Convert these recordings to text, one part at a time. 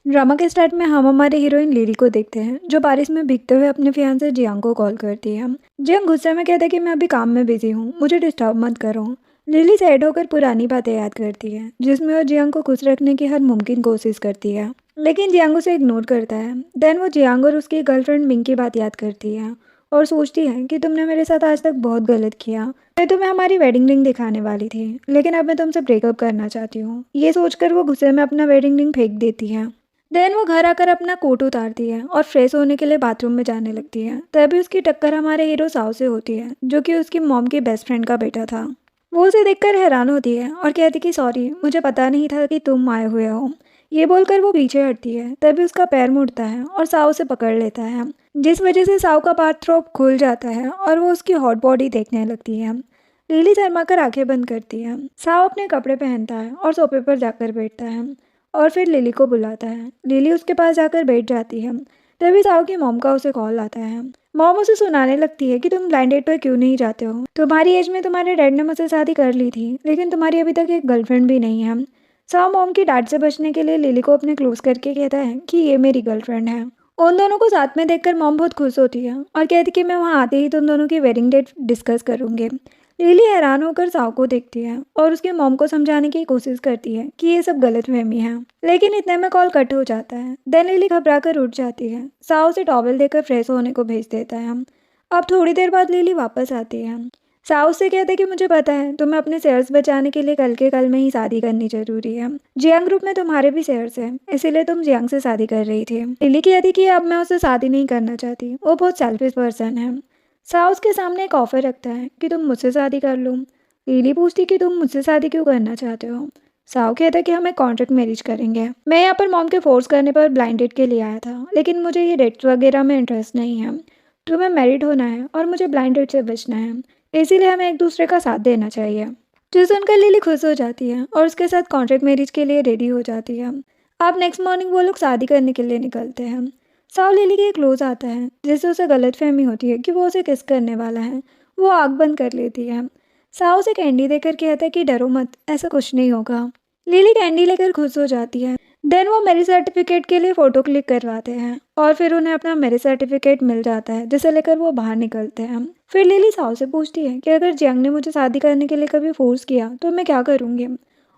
Drama के start में हम हमारे हीरोइन लिली को देखते हैं जो बारिश में भीगते हुए अपने फियांसे जियांग को कॉल करती है। जियांग गुस्से में कहता है कि मैं अभी काम में बिजी हूँ, मुझे डिस्टर्ब मत करो। लिली सैड होकर पुरानी बातें याद करती है जिसमें वो जियांग को खुश रखने की हर मुमकिन कोशिश करती है, लेकिन जियांग उसे इग्नोर करता है। देन वो जियांग और उसकी गर्लफ्रेंड मिंग की बात याद करती है और सोचती है कि तुमने मेरे साथ आज तक बहुत गलत किया। मैं तुम्हें हमारी वेडिंग रिंग दिखाने वाली थी, लेकिन अब मैं तुमसे ब्रेकअप करना चाहती हूँ। ये सोचकर वो गुस्से में अपना वेडिंग रिंग फेंक देती है। देन वो घर आकर अपना कोट उतारती है और फ्रेश होने के लिए बाथरूम में जाने लगती है। तभी उसकी टक्कर हमारे हीरो साव से होती है जो कि उसकी मॉम की बेस्ट फ्रेंड का बेटा था। वो उसे देखकर हैरान होती है और कहती कि सॉरी, मुझे पता नहीं था कि तुम आए हुए हो। ये बोलकर वो पीछे हटती है। तभी उसका पैर मुड़ता है और साव उसे पकड़ लेता है, जिस वजह से साव का बाथरोब खुल जाता है और वो उसकी हॉट बॉडी देखने लगती है। लिली शर्मा कर आंखें बंद करती है। साव अपने कपड़े पहनता है और सोफे पर जाकर बैठता है और फिर लिली को बुलाता है। लिली उसके पास जाकर बैठ जाती है। तभी साव की मॉम का उसे कॉल आता है। मॉम उसे सुनाने लगती है कि तुम ब्लाइंड डेट पर क्यों नहीं जाते हो। तुम्हारी एज में तुम्हारे डैड ने मुझसे शादी कर ली थी, लेकिन तुम्हारी अभी तक एक गर्लफ्रेंड भी नहीं है। साव मॉम की डांट से बचने के लिए लिली को अपने क्लोज करके कहता है कि ये मेरी गर्लफ्रेंड है। उन दोनों को साथ में देखकर मॉम बहुत खुश होती है और कहती कि मैं वहाँ आते ही तुम दोनों की वेडिंग डेट डिस्कस करूंगी। लिली हैरान होकर साव को देखती है और उसके मॉम को समझाने की कोशिश करती है कि ये सब गलतफहमी है, लेकिन इतने में कॉल कट हो जाता है। देन लिली घबराकर उठ जाती है। साव उसे टॉवल देकर फ्रेश होने को भेज देता है। अब थोड़ी देर बाद लिली वापस आती है। साव से कहते कि मुझे पता है तुम्हें अपने शेयर्स बचाने के लिए कल के कल में ही शादी करनी जरूरी है। जियांग ग्रुप में तुम्हारे भी शेयर्स हैं, इसीलिए तुम जियांग से शादी कर रही थी। लिली कहती कि अब मैं उससे शादी नहीं करना चाहती, वो बहुत सेल्फिश पर्सन है। साव उसके सामने एक ऑफर रखता है कि तुम मुझसे शादी कर लो। लिली पूछती कि तुम मुझसे शादी क्यों करना चाहते हो। साव कहता है कि हम एक कॉन्ट्रैक्ट मैरिज करेंगे। मैं यहाँ पर मॉम के फोर्स करने पर ब्लाइंड डेट के लिए आया था, लेकिन मुझे ये डेट्स वगैरह में इंटरेस्ट नहीं है। तुम्हें मैरिड होना है और मुझे ब्लाइंड डेट से बचना है, इसीलिए हमें एक दूसरे का साथ देना चाहिए। जो सुनकर लिली खुश हो जाती है और उसके साथ कॉन्ट्रैक्ट मैरिज के लिए रेडी हो जाती है। अब नेक्स्ट मॉर्निंग वो लोग शादी करने के लिए निकलते हैं। साव लिली के क्लोज आता है जिससे उसे गलतफहमी होती है कि वो उसे किस करने वाला है। वो आग बंद कर लेती है। साव उसे कैंडी देकर कहता है कि डरो मत, ऐसा कुछ नहीं होगा। लिली कैंडी लेकर खुश हो जाती है। देन वो मैरिज सर्टिफिकेट के लिए फ़ोटो क्लिक करवाते हैं और फिर उन्हें अपना मैरिज सर्टिफिकेट मिल जाता है, जिसे लेकर वो बाहर निकलते हैं। फिर लिली साव से पूछती है कि अगर जियांग ने मुझे शादी करने के लिए कभी फोर्स किया तो मैं क्या करूँगी।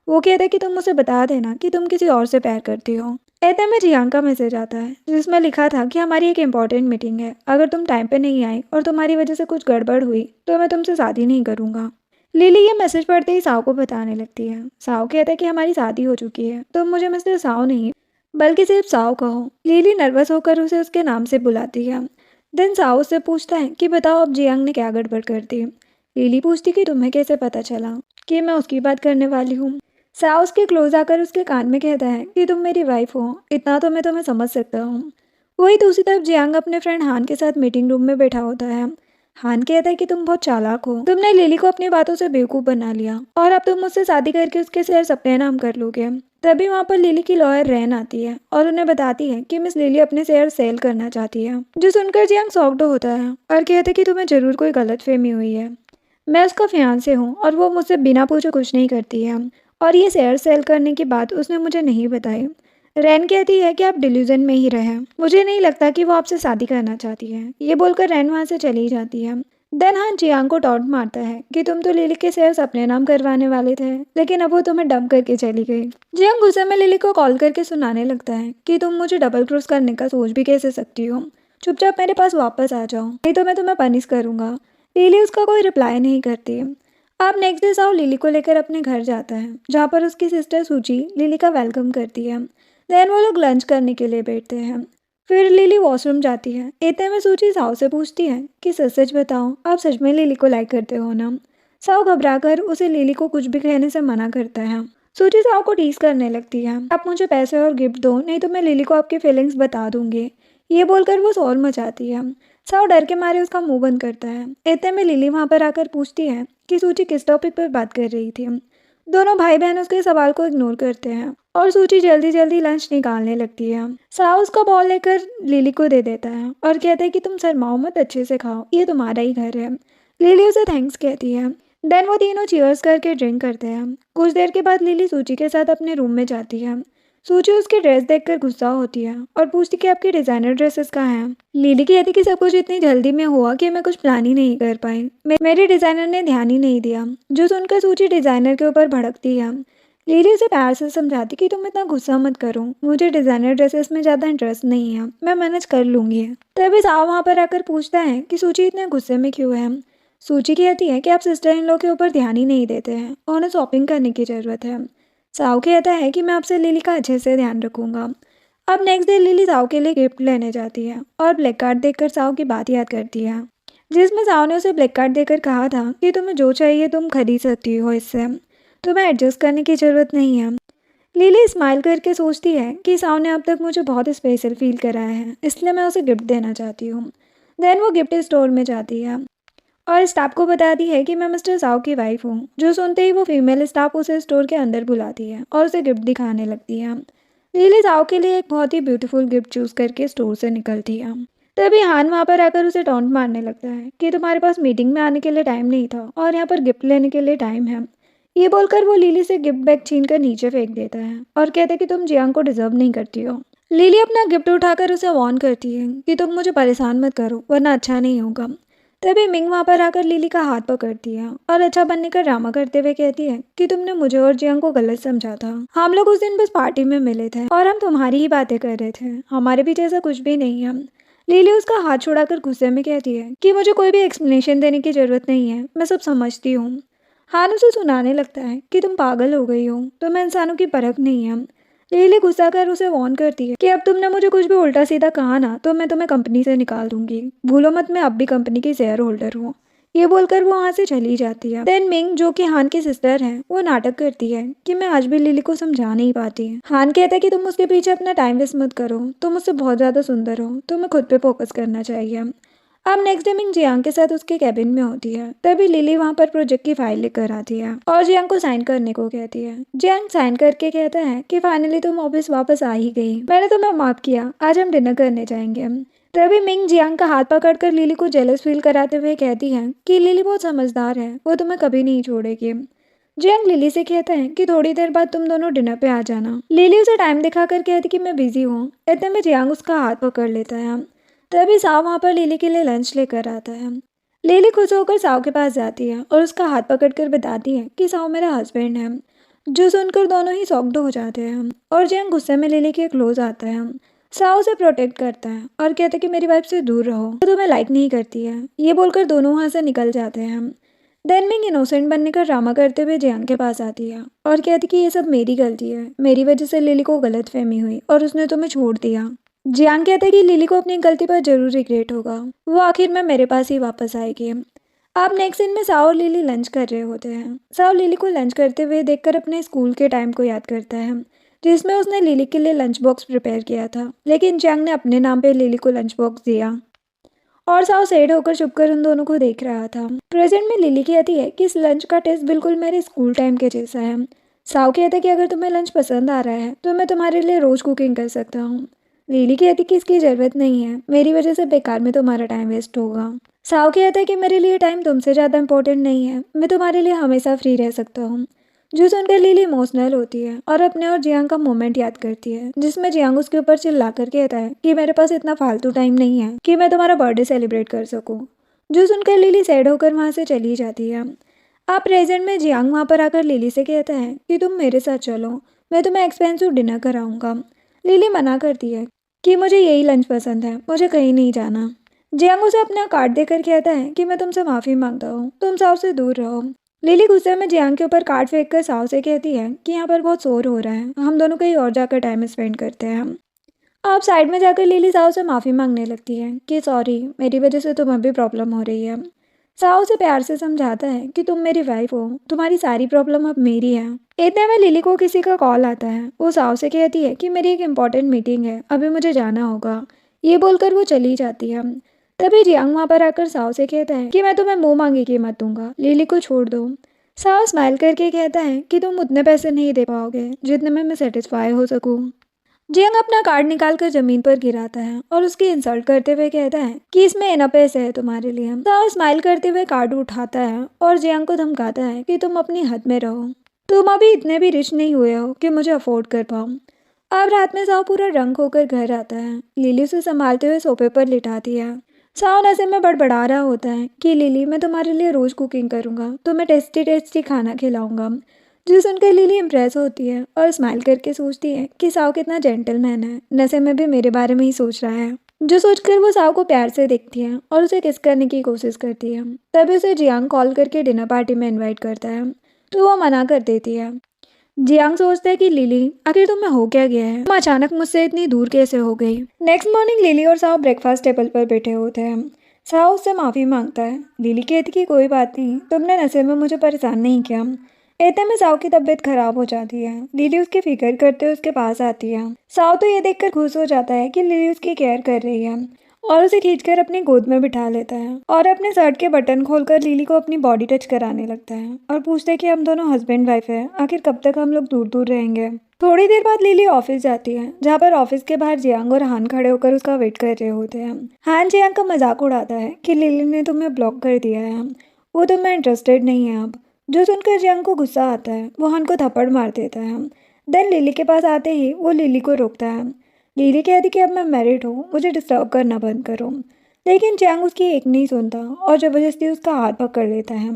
वो कहता है कि तुम मुझे बता देना कि तुम किसी और से प्यार करती हो। इतने में जियांग का मैसेज आता है जिसमें लिखा था कि हमारी एक इम्पॉर्टेंट मीटिंग है, अगर तुम टाइम पे नहीं आई और तुम्हारी वजह से कुछ गड़बड़ हुई तो मैं तुमसे शादी नहीं करूँगा। लिली ये मैसेज पढ़ते ही साव को बताने लगती है। साव कहता है कि हमारी शादी हो चुकी है, तो मुझे मिस्टर साव नहीं बल्कि सिर्फ साव कहो। लिली नर्वस होकर उसे उसके नाम से बुलाती है। देन साव उससे पूछता है कि बताओ अब जियांग ने क्या गड़बड़ कर दी। लिली पूछती कि तुम्हें कैसे पता चला कि मैं उसकी बात करने वाली हूँ। साव उसके क्लोज आकर उसके कान में कहता है कि तुम मेरी वाइफ हो, इतना तो मैं तुम्हें समझ सकता हूँ। वही दूसरी तरफ जियांग अपने फ्रेंड हान के साथ मीटिंग रूम में बैठा होता है। हान कहता है कि तुम बहुत चालाक हो, तुमने लिली को अपनी बातों से बेवकूफ़ बना लिया और अब तुम मुझसे शादी करके उसके शेयर्स अपने नाम कर लोगे। तभी वहाँ पर लिली की लॉयर रैन आती है और उन्हें बताती है कि मिस लिली अपने शेयर सेल करना चाहती है। जो सुनकर जियांग शॉक्ड होता है और कहते कि तुम्हें जरूर कोई गलतफहमी हुई है। मैं उसका फियांसे हूँ और वो मुझसे बिना पूछे कुछ नहीं करती है, और ये शेयर सेल करने की बात उसने मुझे नहीं बताई। रैन कहती है कि आप डिल्यूजन में ही रहें, मुझे नहीं लगता कि वो आपसे शादी करना चाहती है। ये बोलकर रैन वहाँ से चली जाती है। देन हाँ जियांग को टॉन्ट मारता है कि तुम तो लिली के शेयर्स अपने नाम करवाने वाले थे, लेकिन अब वो तुम्हें डंप करके चली गई। जियांग गुस्से में लिली को कॉल करके सुनाने लगता है कि तुम मुझे डबल क्रॉस करने का सोच भी कैसे सकती हो। चुपचाप मेरे पास वापस आ जाओ, नहीं तो मैं तुम्हें पनिश करूंगा। लिली उसका कोई रिप्लाई नहीं करती। अब नेक्स्ट डे साव लिली को लेकर अपने घर जाता है, जहाँ पर उसकी सिस्टर सूची लिली का वेलकम करती है। देन वो लोग लंच करने के लिए बैठते हैं। फिर लिली वॉशरूम जाती है। इतने में सूची साव से पूछती है कि सच सच बताओ, आप सच में लिली को लाइक करते हो ना। साव घबराकर उसे लिली को कुछ भी कहने से मना करता है। सूची साव को टीज करने लगती है, आप मुझे पैसे और गिफ्ट दो, नहीं तो मैं लिली को आपकी फीलिंग्स बता दूंगी। ये बोलकर वो शोर मचाती है। साव डर के मारे उसका मुंह बंद करता है। इतने में लिली वहाँ पर आकर पूछती है कि सूची किस टॉपिक पर बात कर रही थी। दोनों भाई बहन उसके सवाल को इग्नोर करते हैं और सूची जल्दी जल्दी लंच निकालने लगती है। साव उसका बॉल लेकर लिली को दे देता है और कहता है कि तुम शर्माओ मत, अच्छे से खाओ, ये तुम्हारा ही घर है। लिली उसे थैंक्स कहती है। देन वो तीनों चीयर्स करके ड्रिंक करते हैं। कुछ देर के बाद लिली सूची के साथ अपने रूम में जाती है। सूची उसकी ड्रेस देखकर गुस्सा होती है और पूछती कि आपकी डिज़ाइनर ड्रेसेस कहाँ हैं। लिली कहती कि सब कुछ इतनी जल्दी में हुआ कि मैं कुछ प्लान ही नहीं कर पाई। मेरे डिज़ाइनर ने ध्यान ही नहीं दिया। जो सुनकर सूची डिज़ाइनर के ऊपर भड़कती है। लिली उसे प्यार से समझाती कि तुम इतना गुस्सा मत करो, मुझे डिज़ाइनर ड्रेसेस में ज़्यादा इंटरेस्ट नहीं है, मैं मैनेज कर लूँगी। तभी साव वहाँ पर आकर पूछता है कि सूची इतने गुस्से में क्यों है। सूची कहती है कि आप सिस्टर इन लॉ के ऊपर ध्यान ही नहीं देते हैं और उन्हें शॉपिंग करने की ज़रूरत है। साव कहता है कि मैं आपसे लिली का अच्छे से ध्यान रखूंगा। अब नेक्स्ट डे लिली साव के लिए गिफ्ट लेने जाती है और ब्लैक कार्ड देखकर साव की बात याद करती है, जिसमें साव ने उसे ब्लैक कार्ड देकर कहा था कि तुम्हें जो चाहिए तुम खरीद सकती हो, इससे तुम्हें एडजस्ट करने की ज़रूरत नहीं है। लिली स्माइल करके सोचती है कि साव ने अब तक मुझे बहुत स्पेशल फील कराया है, इसलिए मैं उसे गिफ्ट देना चाहती हूँ। देन वो गिफ्ट स्टोर में जाती है और स्टाफ को बताती है कि मैं मिस्टर साव की वाइफ हूँ। जो सुनते ही वो फीमेल स्टाफ उसे स्टोर के अंदर बुलाती है और उसे गिफ्ट दिखाने लगती है। लिली साव के लिए एक बहुत ही ब्यूटीफुल गिफ्ट चूज करके स्टोर से निकलती है। तभी हान वहाँ पर आकर उसे टॉन्ट मारने लगता है कि तुम्हारे पास मीटिंग में आने के लिए टाइम नहीं था और यहाँ पर गिफ्ट लेने के लिए टाइम है। ये बोलकर वो लिली से गिफ्ट बैग छीन कर नीचे फेंक देता है और कहता है कि तुम जियांग को डिजर्व नहीं करती हो। लिली अपना गिफ्ट उठाकर उसे वार्न करती है कि तुम मुझे परेशान मत करो वरना अच्छा नहीं होगा। तभी मिंग वहाँ पर आकर लिली का हाथ पकड़ती है और अच्छा बनने का ड्रामा करते हुए कहती है कि तुमने मुझे और जियांग को गलत समझा था। हम लोग उस दिन बस पार्टी में मिले थे और हम तुम्हारी ही बातें कर रहे थे, हमारे बीच ऐसा कुछ भी नहीं है। लिली उसका हाथ छुड़ाकर गुस्से में कहती है कि मुझे कोई भी एक्सप्लेनेशन देने की जरूरत नहीं है, मैं सब समझती हूँ। हान उसे सुनाने लगता है कि तुम पागल हो गई हो, तुम्हें इंसानों की परख नहीं है। लिली गुस्सा कर उसे वार्न करती है कि अब तुमने मुझे कुछ भी उल्टा सीधा कहा ना तो मैं तुम्हें कंपनी से निकाल दूंगी, भूलो मत मैं अब भी कंपनी की शेयर होल्डर हूँ। ये बोलकर वो वहाँ से चली जाती है। देन मिंग जो कि हान की सिस्टर है वो नाटक करती है कि मैं आज भी लिली को समझा नहीं पाती। हान कहता है कि तुम उसके पीछे अपना टाइम वेस्ट मत करो, तुम उससे बहुत ज्यादा सुंदर हो, तुम्हें खुद पे फोकस करना चाहिए। अब नेक्स्ट डे मिंग जियांग के साथ उसके कैबिन में होती है। तभी लिली वहाँ पर प्रोजेक्ट की फाइल लेकर आती है और जियांग को साइन करने को कहती है। जियांग साइन करके कहता है कि फाइनली तुम ऑफिस वापस आ ही गई, मैंने तुम्हें माफ किया, आज हम डिनर करने जाएंगे। तभी मिंग जियांग का हाथ पकड़कर लिली को जेलस फील कराते हुए कहती है कि लिली बहुत समझदार है, वो तुम्हें कभी नहीं छोड़ेगी। जियांग लिली से कहता है कि थोड़ी देर बाद तुम दोनों डिनर पे आ जाना। लिली उसे टाइम दिखाकर कहती कि मैं बिजी हूँ। इतने में जियांग उसका हाथ पकड़ लेता है। तभी साव वहाँ पर लिली के लिए लंच लेकर आता है। लिली खुश होकर साव के पास जाती है और उसका हाथ पकड़कर बताती है कि साव मेरा हस्बैंड है। जो सुनकर दोनों ही शॉक्ड हो जाते हैं और जियांग गुस्से में लिली के क्लोज आता है। साव उसे प्रोटेक्ट करता है और कहता है कि मेरी वाइफ से दूर रहो, वो तुम्हें लाइक नहीं करती है। ये बोलकर दोनों वहाँ से निकल जाते हैं। देन मिंग इनोसेंट बनने का ड्रामा करते हुए जियांग के पास आती है और कहती कि ये सब मेरी गलती है, मेरी वजह से लिली को गलतफहमी हुई और उसने तुम्हें छोड़ दिया। जियांग कहता है कि लिली को अपनी गलती पर जरूर रिग्रेट होगा, वो आखिर में मेरे पास ही वापस आएगी। अब नेक्स्ट सीन में साव और लिली लंच कर रहे होते हैं। साव लिली को लंच करते हुए देखकर अपने स्कूल के टाइम को याद करता है, जिसमें उसने लिली के लिए लंच बॉक्स प्रिपेयर किया था, लेकिन जियांग ने अपने नाम पे लिली को लंच बॉक्स दिया और साव सैड होकर छुपकर उन दोनों को देख रहा था। प्रेजेंट में लिली कहती है कि इस लंच का टेस्ट बिल्कुल मेरे स्कूल टाइम के जैसा है। साव कहता है कि अगर तुम्हें लंच पसंद आ रहा है तो मैं तुम्हारे लिए रोज कुकिंग कर सकता हूँ। लिली कहती कि इसकी ज़रूरत नहीं है, मेरी वजह से बेकार में तुम्हारा टाइम वेस्ट होगा। साव कहता है कि मेरे लिए टाइम तुमसे ज़्यादा इंपॉर्टेंट नहीं है, मैं तुम्हारे लिए हमेशा फ्री रह सकता हूँ। जो सुनकर लिली इमोशनल होती है और अपने और जियांग का मोमेंट याद करती है, जिसमें जियांग उसके ऊपर चिल्ला कर कहता है कि मेरे पास इतना फालतू टाइम नहीं है कि मैं तुम्हारा बर्थडे सेलिब्रेट कर सकूँ। जो सुनकर लिली सैड होकर वहाँ से चली जाती है। अब प्रेजेंट में जियांग वहाँ पर आकर लिली से कहता है कि तुम मेरे साथ चलो, मैं तुम्हें एक्सपेंसिव डिनर कराऊंगा। लिली मना करती है कि मुझे यही लंच पसंद है, मुझे कहीं नहीं जाना। जियांग उसे अपना कार्ड देकर कहता है कि मैं तुमसे माफ़ी मांगता हूँ, तुम साव से दूर रहो। लिली गुस्से में जियांग के ऊपर कार्ड फेंक कर साव से कहती है कि यहाँ पर बहुत शोर हो रहा है, हम दोनों कहीं और जाकर टाइम स्पेंड करते हैं। अब साइड में जाकर लिली साव से माफ़ी मांगने लगती है कि सॉरी, मेरी वजह से तुम्हें भी प्रॉब्लम हो रही है। साव उसे प्यार से समझाता है कि तुम मेरी वाइफ हो, तुम्हारी सारी प्रॉब्लम अब मेरी है। इतने में लिली को किसी का कॉल आता है। वो साव से कहती है कि मेरी एक इम्पॉर्टेंट मीटिंग है, अभी मुझे जाना होगा। ये बोलकर वो चली जाती है। तभी जियांग वहाँ पर आकर साव से कहता है कि मैं तुम्हें मुंह मांगी कीमत दूंगा, लिली को छोड़ दो। साव स्माइल करके कहता है कि तुम उतने पैसे नहीं दे पाओगे जितने में मैं सेटिस्फाई हो सकूं। जियांग अपना कार्ड निकालकर जमीन पर गिराता है और उसकी इंसल्ट करते हुए कहता है कि इसमें इनफ पैसे है तुम्हारे लिए। साव स्माइल करते हुए कार्ड उठाता है और जियांग को धमकाता है कि तुम अपनी हद में रहो, तुम अभी इतने भी रिच नहीं हुए हो कि मुझे अफोर्ड कर पाओ। अब रात में साव पूरा रंग होकर घर आता है। लिली उसे संभालते हुए सोफे पर लिटाती है। साव नशे में बड़बड़ा रहा होता है कि लिली, मैं तुम्हारे लिए रोज कुकिंग करूंगा, तुम्हें टेस्टी टेस्टी खाना खिलाऊंगा। जो सुनकर लिली इम्प्रेस होती है और स्माइल करके सोचती है कि साव कितना जेंटलमैन है, नशे में भी मेरे बारे में ही सोच रहा है। जो सोचकर वो साव को प्यार से देखती है और उसे किस करने की कोशिश करती है। तभी उसे जियांग कॉल करके डिनर पार्टी में इनवाइट करता है, तो वो मना कर देती है। जियांग सोचता है कि लिली, आखिर तुम्हें हो क्या गया है, तुम अचानक मुझसे इतनी दूर कैसे हो गई। नेक्स्ट मॉर्निंग लिली और साव ब्रेकफास्ट टेबल पर बैठे होते हैं। साव उससे माफ़ी मांगता है। लिली कहती कि कोई बात नहीं, तुमने नशे में मुझे परेशान नहीं किया। इतने में साव की तबीयत खराब हो जाती है। लिली उसकी फिक्र करते हुए उसके पास आती है। साव तो ये देखकर खुश हो जाता है कि लिली उसकी केयर कर रही है और उसे खींचकर अपनी गोद में बिठा लेता है और अपने शर्ट के बटन खोलकर लिली को अपनी बॉडी टच कराने लगता है और पूछता है कि हम दोनों हस्बैंड वाइफ है, आखिर कब तक हम लोग दूर दूर रहेंगे। थोड़ी देर बाद लिली ऑफिस जाती है, जहाँ पर ऑफिस के बाहर जियांग और हान खड़े होकर उसका वेट कर रहे होते हैं। हान जियांग का मजाक उड़ाता है कि लिली ने तुम्हें ब्लॉक कर दिया है, वो तुम्हें इंटरेस्टेड नहीं है अब। जो सुनकर जियांग को गुस्सा आता है, वो हान को थप्पड़ मार देता है। देन लिली के पास आते ही वो लिली को रोकता है। लिली कहती कि अब मैं मैरिड हूँ, मुझे डिस्टर्ब करना बंद करो। लेकिन जियांग उसकी एक नहीं सुनता और ज़बरदस्ती उसका हाथ पकड़ लेता है।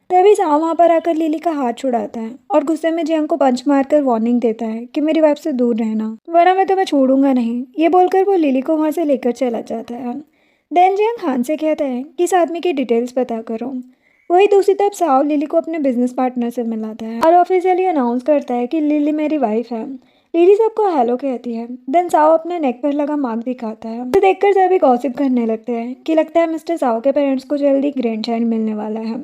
तभी साव वहाँ पर आकर लिली का हाथ छुड़ाता है और गुस्से में जियांग को पंच मारकर वार्निंग देता है कि मेरी वाइफ से दूर रहना, वरना मैं तुम्हें छोड़ूंगा नहीं। ये बोलकर वो लिली को वहाँ से लेकर चला जाता है। देन जियांग हान से कहता है कि इस आदमी की डिटेल्स पता करो। वही दूसरी तरफ साव लिली को अपने बिजनेस पार्टनर से मिलाता है और ऑफिशियली अनाउंस करता है कि लिली मेरी वाइफ है। लिली सबको हेलो कहती है। देन साव अपने नेक पर लगा मार्क दिखाता है। उसे देखकर सभी गॉसिप करने लगते हैं कि लगता है मिस्टर साव के पेरेंट्स को जल्दी ग्रैंड चाइल्ड मिलने वाला है।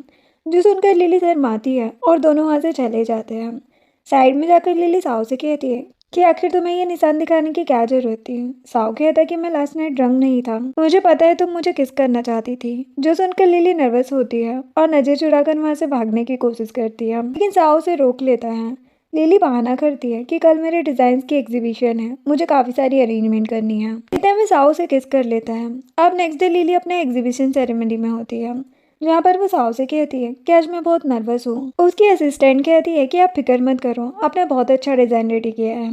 जो सुनकर लिली शर्माती है और दोनों वहाँ से चले जाते हैं। साइड में जाकर लिली साव से कहती है कि आखिर तुम्हें ये निशान दिखाने की क्या जरूरत थी। साव कहता है कि मैं लास्ट नाइट ड्रंक नहीं था, मुझे पता है तुम मुझे किस करना चाहती थी। जो सुनकर लिली नर्वस होती है और नजर चुराकर वहाँ से भागने की कोशिश करती है, लेकिन साव उसे रोक लेता है। लिली बहाना करती है कि कल मेरे डिजाइन की एग्जीबिशन है, मुझे काफी सारी अरेंजमेंट करनी है। इतने में साव से किस कर लेता है। अब नेक्स्ट डे लिली अपने एग्जीबिशन सेरेमनी में होती है, जहाँ पर वो साव से कहती है कि आज मैं बहुत नर्वस हूँ। उसकी असिस्टेंट कहती है कि आप फिक्र मत करो, आपने बहुत अच्छा डिजाइन रेडी किया है।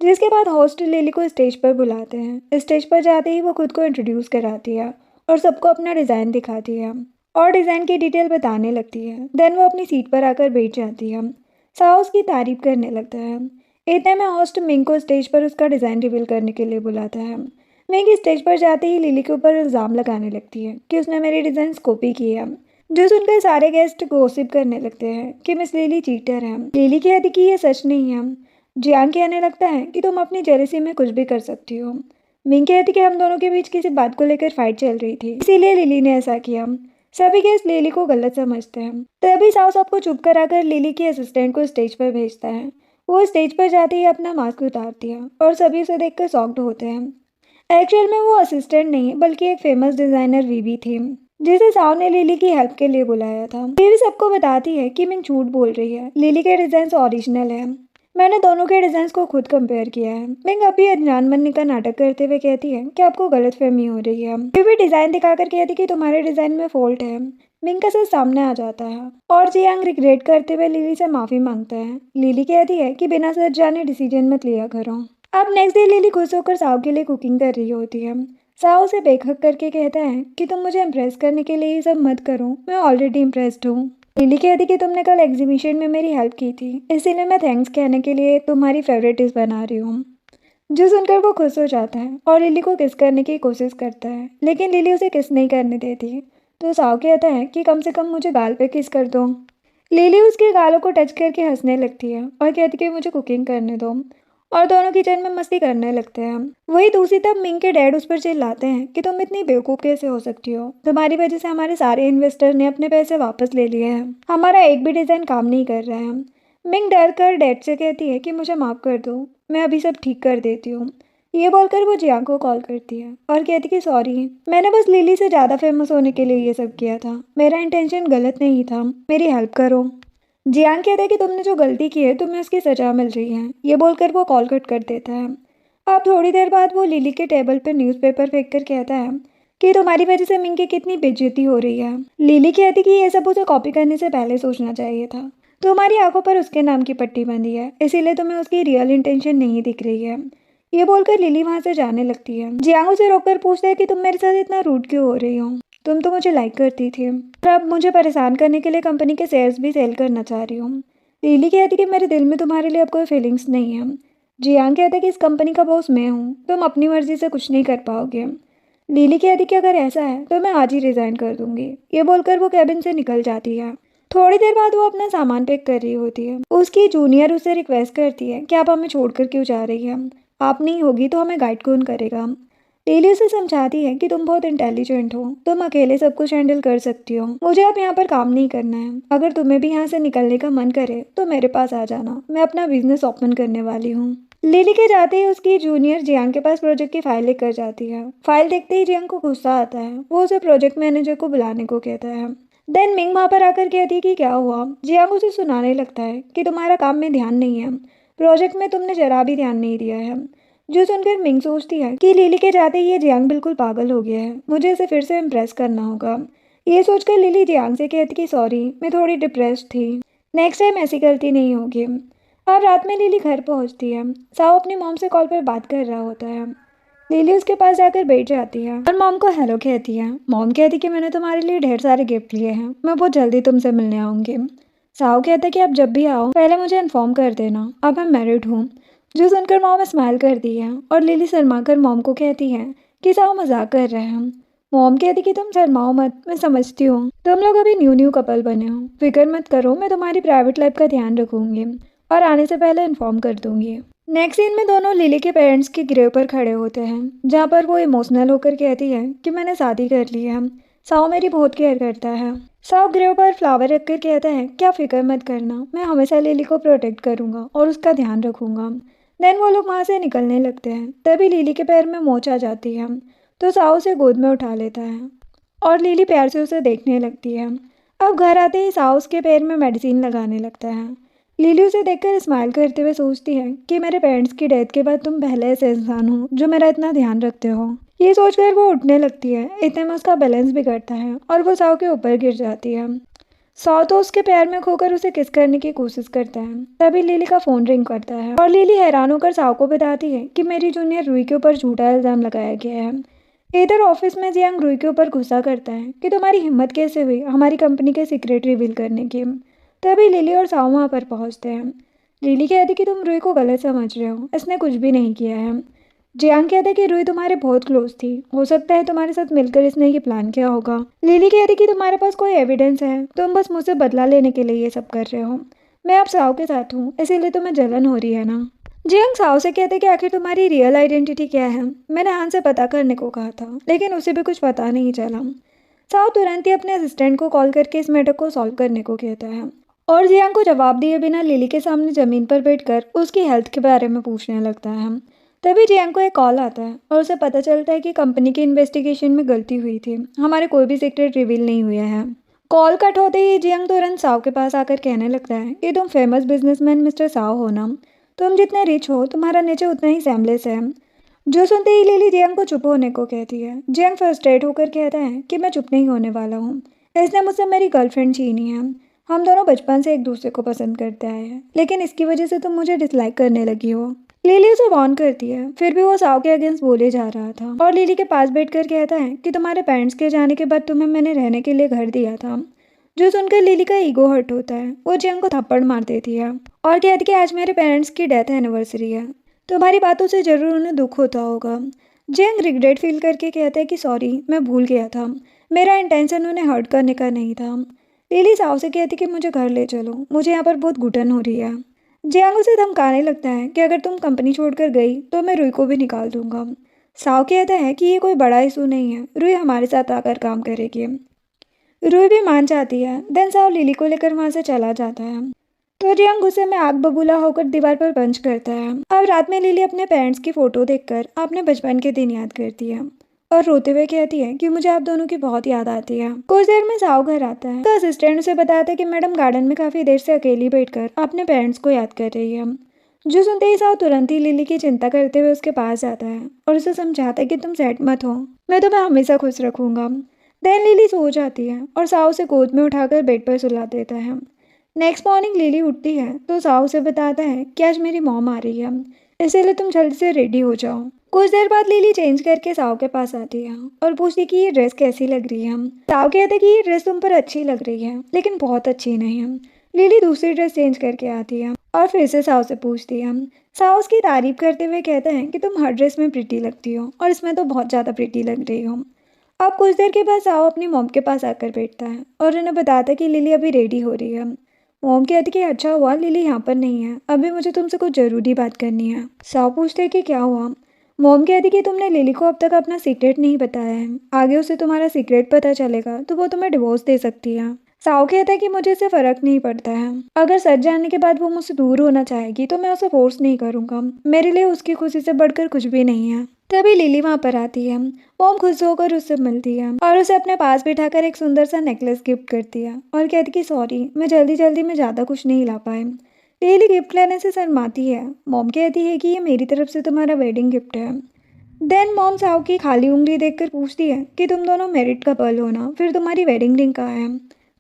जिसके बाद होस्ट लिली को स्टेज पर बुलाते हैं। स्टेज पर जाते ही वो खुद को इंट्रोड्यूस कराती है और सबको अपना डिजाइन दिखाती है और डिजाइन की डिटेल बताने लगती है। देन वो अपनी सीट पर आकर बैठ जाती है। साव उसकी तारीफ करने लगता है। इतने में होस्ट मिंग को स्टेज पर उसका डिजाइन रिवील करने के लिए बुलाता है। मिंग स्टेज पर जाते ही लिली के ऊपर इल्जाम लगाने लगती है कि उसने मेरी डिजाइन कॉपी की है। जो सुनकर सारे गेस्ट गॉसिप करने लगते हैं कि मिस लिली चीटर है। लिली कहती कि ये सच नहीं है। जियांग कहने लगता है कि तुम अपनी जेलसी में कुछ भी कर सकती हो। मिंग कहती कि हम दोनों के बीच किसी बात को लेकर फाइट चल रही थी, इसीलिए लिली ने ऐसा किया। सभी गेस्ट लिली को गलत समझते हैं। तभी साव सबको चुप कराकर लिली के असिस्टेंट को स्टेज पर भेजता है। वो स्टेज पर जाते ही अपना मास्क उतारती है और सभी उसे देखकर शॉक्ड होते हैं। एक्चुअल में वो असिस्टेंट नहीं बल्कि एक फेमस डिजाइनर वीवी थी, जिसे साव ने लिली की हेल्प के लिए बुलाया था। वीवी सबको बताती है कि मिंग झूठ बोल रही है, लिली के डिजाइन ओरिजिनल है। मैंने दोनों के डिजाइन को खुद कंपेयर किया है। मिंग अभी अनजान बनने का नाटक करते हुए कहती है कि आपको गलतफहमी हो रही है। वीवी डिजाइन दिखाकर कहती कि तुम्हारे डिजाइन में फॉल्ट है। मिंग का सच सामने आ जाता है और जियांग रिग्रेट करते हुए लिली से माफी मांगता है। लिली कहती है कि बिना सच जाने डिसीजन मत लिया करो। अब नेक्स्ट डे लिली खुश होकर साव के लिए कुकिंग कर रही होती है। साव उसे बेखक करके कहता है कि तुम मुझे इम्प्रेस करने के लिए ये सब मत करो, मैं ऑलरेडी इम्प्रेस्ड हूँ। लिली कहती कि तुमने कल एग्जीबिशन में मेरी हेल्प की थी, इसीलिए मैं थैंक्स कहने के लिए तुम्हारी फेवरेट डिश बना रही हूँ। जो सुनकर वो खुश हो जाता है और लिली को किस करने की कोशिश करता है, लेकिन लिली उसे किस नहीं करने देती। तो साव कहता है कि कम से कम मुझे गाल पे किस कर दो। लिली उसके गालों को टच करके हंसने लगती है और कहती कि मुझे कुकिंग करने दो, और दोनों किचन में मस्ती करने लगते हैं। वही दूसरी तरफ मिंग के डैड उस पर चिल्लाते हैं कि तुम इतनी बेवकूफ़ कैसे हो सकती हो, तुम्हारी वजह से हमारे सारे इन्वेस्टर ने अपने पैसे वापस ले लिए हैं, हमारा एक भी डिज़ाइन काम नहीं कर रहा है। मिंग डर कर डैड से कहती है कि मुझे माफ़ कर दो, मैं अभी सब ठीक कर देती हूँ। ये बोलकर वो जियांग को कॉल करती है और कहती कि सॉरी, मैंने बस लिली से ज़्यादा फेमस होने के लिए ये सब किया था, मेरा इंटेंशन गलत नहीं था, मेरी हेल्प करो। जियांग कहता है कि तुमने जो गलती की है तुम्हें उसकी सजा मिल रही है। ये बोलकर वो कॉल कट कर देता है। अब थोड़ी देर बाद वो लिली के टेबल पर न्यूज़पेपर फेंक कर कहता है कि तुम्हारी वजह से मिंग की कितनी बेइज्जती हो रही है। लिली कहती कि ये सब उसे कॉपी करने से पहले सोचना चाहिए था। तुम्हारी आंखों पर उसके नाम की पट्टी बंधी है, इसीलिए तुम्हें उसकी रियल इंटेंशन नहीं दिख रही है। ये बोलकर लिली वहां से जाने लगती है। जियांग उसे रोककर पूछता है कि तुम मेरे साथ इतना रूड क्यों हो रही हो? तुम तो मुझे लाइक करती थी और अब मुझे परेशान करने के लिए कंपनी के शेयर्स भी सेल करना चाह रही हो। लिली कहती कि मेरे दिल में तुम्हारे लिए अब कोई फीलिंग्स नहीं है। जियांग कहता है कि इस कंपनी का बॉस मैं हूँ, तुम अपनी मर्जी से कुछ नहीं कर पाओगे। लिली कहती कि अगर ऐसा है तो मैं आज ही रिजाइन कर दूंगी। ये बोलकर वो कैबिन से निकल जाती है। थोड़ी देर बाद वो अपना सामान पैक कर रही होती है। उसकी जूनियर उसे रिक्वेस्ट करती है कि आप हमें छोड़कर क्यों जा रही है, आप नहीं होगी तो हमें गाइड कौन करेगा। लिली उसे समझाती है कि तुम बहुत इंटेलिजेंट हो, तुम अकेले सब कुछ हैंडल कर सकती हो, मुझे अब यहाँ पर काम नहीं करना है। अगर तुम्हें भी यहाँ से निकलने का मन करे तो मेरे पास आ जाना, मैं अपना बिजनेस ओपन करने वाली हूँ। लिली के जाते ही उसकी जूनियर जियांग के पास प्रोजेक्ट की फाइल लेकर जाती है। फाइल देखते ही जियांग को गुस्सा आता है। वो उसे प्रोजेक्ट मैनेजर को बुलाने को कहता है। देन मिंग वहाँ पर आकर कहती है कि क्या हुआ। जियांग उसे सुनाने लगता है कि तुम्हारा काम में ध्यान नहीं है, प्रोजेक्ट में तुमने जरा भी ध्यान नहीं दिया है। जो सुनकर मिंग सोचती है कि लिली के जाते ही ये जियांग बिल्कुल पागल हो गया है, मुझे इसे फिर से इम्प्रेस करना होगा। ये सोचकर लिली जियांग से कहती कि सॉरी, मैं थोड़ी डिप्रेस्ड थी, नेक्स्ट टाइम ऐसी गलती नहीं होगी। और रात में लिली घर पहुंचती है। साव अपनी मॉम से कॉल पर बात कर रहा होता है। लिली उसके पास जाकर बैठ जाती है और मॉम को हेलो कहती है। मॉम कहती कि मैंने तुम्हारे लिए ढेर सारे गिफ्ट लिए हैं, मैं बहुत जल्दी तुमसे मिलने आऊंगी। साव कहता है कि आप जब भी आओ पहले मुझे इन्फॉर्म कर देना, अब मैं मैरिड हूँ। जो सुनकर मॉम स्माइल करती है और लिली शर्माकर मॉम को कहती है कि साव मजाक कर रहे हैं। मॉम कहती कि तुम शर्माओ मत, मैं समझती हूँ तुम लोग अभी न्यू न्यू कपल बने हो, फिक्र मत करो, मैं तुम्हारी प्राइवेट लाइफ का ध्यान रखूंगी और आने से पहले इन्फॉर्म कर दूंगी। नेक्स्ट सीन में दोनों लिली के पेरेंट्स के ग्रेव पर खड़े होते हैं, जहाँ पर वो इमोशनल होकर कहती है कि मैंने शादी कर ली है, साव मेरी बहुत केयर करता है। साव ग्रेव पर फ्लावर रखकर कहता है क्या फिक्र मत करना, मैं हमेशा लिली को प्रोटेक्ट करूंगा और उसका ध्यान रखूंगा। देन वो लोग वहाँ से निकलने लगते हैं। तभी लिली के पैर में मोच आ जाती है, तो साव उसे गोद में उठा लेता है और लिली प्यार से उसे देखने लगती है। अब घर आते ही साव उसके पैर में मेडिसिन लगाने लगता है। लिली उसे देखकर स्माइल करते हुए सोचती है कि मेरे पेरेंट्स की डेथ के बाद तुम पहले ऐसे इंसान हो जो मेरा इतना ध्यान रखते हो। ये सोचकर वो उठने लगती है, इतने में उसका बैलेंस बिगड़ता है और वो साव के ऊपर गिर जाती है। साव तो उसके पैर में खोकर उसे किस करने की कोशिश करता है। तभी लिली का फोन रिंग करता है और लिली हैरान होकर साव को बताती है कि मेरी जूनियर रूही के ऊपर झूठा इल्जाम लगाया गया है। इधर ऑफिस में जियांग रूही के ऊपर गुस्सा करता है कि तुम्हारी हिम्मत कैसे हुई हमारी कंपनी के सीक्रेट रिवील करने की। तभी लिली और साव वहाँ पर पहुँचते हैं। लिली कहती कि तुम रूही को गलत समझ रहे हो, इसने कुछ भी नहीं किया है। जियांग कहता है कि रूही तुम्हारे बहुत क्लोज थी, हो सकता है तुम्हारे साथ मिलकर इसने ये प्लान किया होगा। लिली कहती कि तुम्हारे पास कोई एविडेंस है, तुम बस मुझसे बदला लेने के लिए ये सब कर रहे हो। मैं अब साव के साथ हूँ, इसीलिए तुम्हें जलन हो रही है ना। जियांग साव से कहते कि आखिर तुम्हारी रियल आइडेंटिटी क्या है। मैंने हान से पता करने को कहा था, लेकिन उसे भी कुछ पता नहीं चला। साव तुरंत ही अपने असिस्टेंट को कॉल करके इस मैटर को सॉल्व करने को कहता है और जियांग को जवाब दिए बिना लिली के सामने ज़मीन पर बैठकर उसकी हेल्थ के बारे में पूछने लगता है। तभी जियांग को एक कॉल आता है और उसे पता चलता है कि कंपनी की इन्वेस्टिगेशन में गलती हुई थी, हमारे कोई भी सीक्रेट रिवील नहीं हुआ है। कॉल कट होते ही जियांग तुरंत साव के पास आकर कहने लगता है कि तुम फेमस बिजनेसमैन मिस्टर साव हो ना, तुम जितने रिच हो तुम्हारा नेचर उतना ही सेमलेस है। जो सुनते ही लिली जियांग को चुप होने को कहती है। जियांग फ्रस्ट्रेट होकर कहता है कि मैं चुप नहीं होने वाला हूँ, इसने मुझसे मेरी गर्लफ्रेंड छीनी है। हम दोनों बचपन से एक दूसरे को पसंद करते आए हैं, लेकिन इसकी वजह से तुम मुझे डिसलाइक करने लगी हो। लिली उसे वार्न करती है, फिर भी वो साव के अगेंस्ट बोले जा रहा था और लिली के पास बैठकर कहता है कि तुम्हारे पेरेंट्स के जाने के बाद तुम्हें मैंने रहने के लिए घर दिया था। जो सुनकर लिली का ईगो हर्ट होता है, वो जियांग को थप्पड़ मार देती है और कहती कि आज मेरे पेरेंट्स की डेथ एनिवर्सरी है, तुम्हारी बातों से जरूर उन्हें दुख होता होगा। जियांग रिग्रेट फील करके कहता है कि सॉरी, मैं भूल गया था, मेरा इंटेंशन उन्हें हर्ट करने का नहीं था। लिली साव से कहती कि मुझे घर ले चलो, मुझे यहाँ पर बहुत घुटन हो रही है। जियांग उसे धमकाने लगता है कि अगर तुम कंपनी छोड़कर गई तो मैं रूही को भी निकाल दूंगा। साव कहता है कि ये कोई बड़ा इशू नहीं है, रूही हमारे साथ आकर काम करेगी। रूही भी मान जाती है। देन साव लिली को लेकर वहाँ से चला जाता है तो जियांग गुस्से में आग बबूला होकर दीवार पर पंच करता है। अब रात में लिली अपने पेरेंट्स की फोटो देखकर अपने बचपन के दिन याद करती है और रोते हुए कहती है कि मुझे आप दोनों की बहुत याद आती है। कुछ देर में साव घर आता है तो असिस्टेंट उसे बताता है कि मैडम गार्डन में काफी देर से अकेली बैठकर अपने पेरेंट्स को याद कर रही है। जो सुनते ही साव तुरंत ही लिली की चिंता करते हुए उसके पास जाता है और उसे समझाता है कि तुम सैड मत हो, मैं तुम्हें हमेशा खुश रखूंगा। देन लिली सो जाती है और साव उसे गोद में उठाकर बेड पर सुला देता है। नेक्स्ट मॉर्निंग लिली उठती है तो साहू से बताता है कि आज मेरी मॉम आ रही है, इसीलिए तुम जल्दी से रेडी हो जाओ। कुछ देर बाद लिली चेंज करके साहू के पास आती है और पूछती कि ये ड्रेस कैसी लग रही है। साहू कहते कि ये ड्रेस तुम पर अच्छी लग रही है लेकिन बहुत अच्छी नहीं है। लिली दूसरी ड्रेस चेंज करके आती है और फिर से साहू से पूछती है। साहू उसकी तारीफ करते हुए कहते हैं कि तुम हर ड्रेस में प्रिटी लगती हो और इसमें तो बहुत ज़्यादा प्रिटी लग रही हो। अब कुछ देर के बाद साहू अपनी मॉम के पास आकर बैठता है और उन्हें बताता है कि लिली अभी रेडी हो रही है। मॉम कहती कि अच्छा हुआ लिली यहाँ पर नहीं है, अभी मुझे तुमसे कुछ ज़रूरी बात करनी है। साहू पूछते कि क्या हुआ। मॉम कहती कि तुमने लिली को अब तक अपना सीक्रेट नहीं बताया है, आगे उसे तुम्हारा सीक्रेट पता चलेगा तो वो तुम्हें डिवोर्स दे सकती है। साहू कहता है कि मुझे इससे फ़र्क नहीं पड़ता है, अगर सच जानने के बाद वो मुझसे दूर होना चाहेगी तो मैं उसे फोर्स नहीं करूँगा, मेरे लिए उसकी खुशी से बढ़कर कुछ भी नहीं है। तभी लिली वहाँ पर आती है। मॉम खुश होकर उससे मिलती है और उसे अपने पास बिठाकर एक सुंदर सा नेकलेस गिफ्ट करती है और कहती कि सॉरी मैं जल्दी जल्दी में ज़्यादा कुछ नहीं ला पाए। लिली गिफ्ट लेने से शर्माती है। मॉम कहती है कि ये मेरी तरफ से तुम्हारा वेडिंग गिफ्ट है। देन मॉम साहू की खाली उंगली देखकर पूछती है कि तुम दोनों मैरिड कपल हो ना, फिर तुम्हारी वेडिंग रिंग कहाँ है।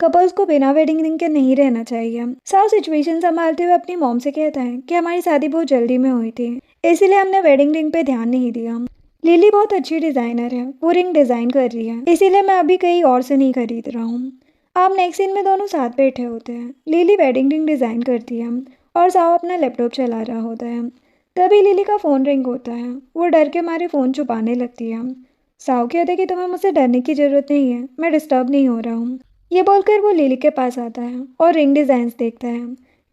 कपल्स को बिना वेडिंग रिंग के नहीं रहना चाहिए। साहू सिचुएशन संभालते हुए अपनी मॉम से कहता है कि हमारी शादी बहुत जल्दी में हुई थी, इसीलिए हमने वेडिंग रिंग पे ध्यान नहीं दिया। लिली बहुत अच्छी डिज़ाइनर है, वो रिंग डिज़ाइन कर रही है, इसीलिए मैं अभी कहीं और से नहीं खरीद रहा हूँ। अब नेक्स्ट सीन में दोनों साथ बैठे होते हैं। लिली वेडिंग रिंग डिज़ाइन करती है और साहू अपना लैपटॉप चला रहा होता है। तभी लिली का फ़ोन रिंग होता है, वो डर के मारे फ़ोन छुपाने लगती है। साहू कहते कि तुम्हें मुझसे डरने की ज़रूरत नहीं है, मैं डिस्टर्ब नहीं हो रहा हूँ। ये बोलकर वो लिली के पास आता है और रिंग डिज़ाइंस देखता है।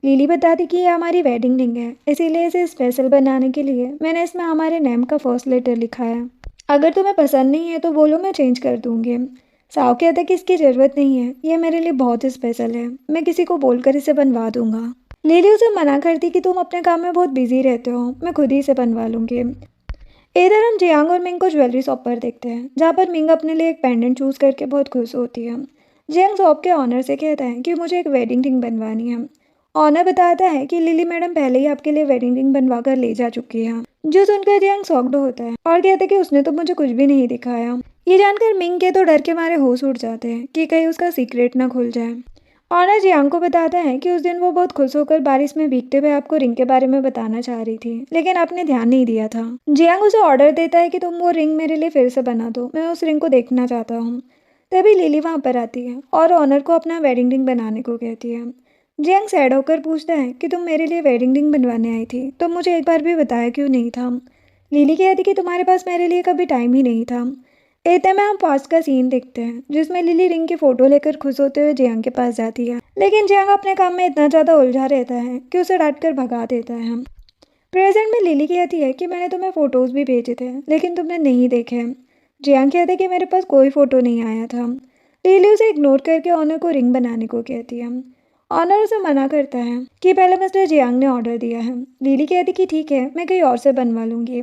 लिली बताती कि ये हमारी वेडिंग रिंग है, इसीलिए इसे स्पेशल बनाने के लिए मैंने इसमें हमारे नेम का फर्स्ट लेटर लिखा है। अगर तुम्हें पसंद नहीं है तो बोलो, मैं चेंज कर दूँगी। साहू कहता है कि इसकी ज़रूरत नहीं है, ये मेरे लिए बहुत स्पेशल है, मैं किसी को बोलकर इसे बनवा दूंगा। लिली उसे मना करती कि तुम अपने काम में बहुत बिजी रहते हो, मैं खुद ही इसे बनवा लूँगी। इधर हम जियांग और मिंग को ज्वेलरी शॉप पर देखते हैं, जहाँ पर मिंग अपने लिए एक पेंडेंट चूज करके बहुत खुश होती है। जियांग शॉप के ऑनर से कहता है कि मुझे एक वेडिंग रिंग बनवानी है। ऑनर बताता है कि लिली मैडम पहले ही आपके लिए वेडिंग रिंग बनवा कर ले जा चुकी है। जो सुनकर जियांग शॉक्ड होता है और कहता है कि उसने तो मुझे कुछ भी नहीं दिखाया। ये जानकर मिंग के तो डर के मारे होश उड़ जाते हैं कि कहीं उसका सीक्रेट ना खुल जाए। ऑनर जियांग को बताता है कि उस दिन वो बहुत खुश होकर बारिश में भीगते हुए आपको रिंग के बारे में बताना चाह रही थी, लेकिन आपने ध्यान नहीं दिया था। जियांग उसे ऑर्डर देता है कि तुम वो रिंग मेरे लिए फिर से बना दो, मैं उस रिंग को देखना चाहता हूँ। तभी लिली वहाँ पर आती है और ऑनर को अपना वेडिंग रिंग बनाने को कहती है। जियांग सैड होकर पूछता है कि तुम मेरे लिए वेडिंग रिंग बनवाने आई थी तो मुझे एक बार भी बताया क्यों नहीं था। लिली कहती कि तुम्हारे पास मेरे लिए कभी टाइम ही नहीं था। इतने में हम पास्ट का सीन देखते हैं जिसमें लिली रिंग की फोटो लेकर खुश होते हुए जियांग के पास जाती है, लेकिन जियांग अपने काम में इतना ज़्यादा उलझा रहता है कि उसे डांट कर भगा देता है। प्रेजेंट में लिली कहती है कि मैंने तुम्हें फ़ोटोज़ भी भेजे थे लेकिन तुमने नहीं देखे। जियांग कहते कि मेरे पास कोई फ़ोटो नहीं आया था। लिली उसे इग्नोर करके ऑनर को रिंग बनाने को कहती है। ऑनर उसे मना करता है कि पहले मिस्टर जियांग ने ऑर्डर दिया है। लिली कहती कि ठीक है, मैं कहीं और से बनवा लूँगी।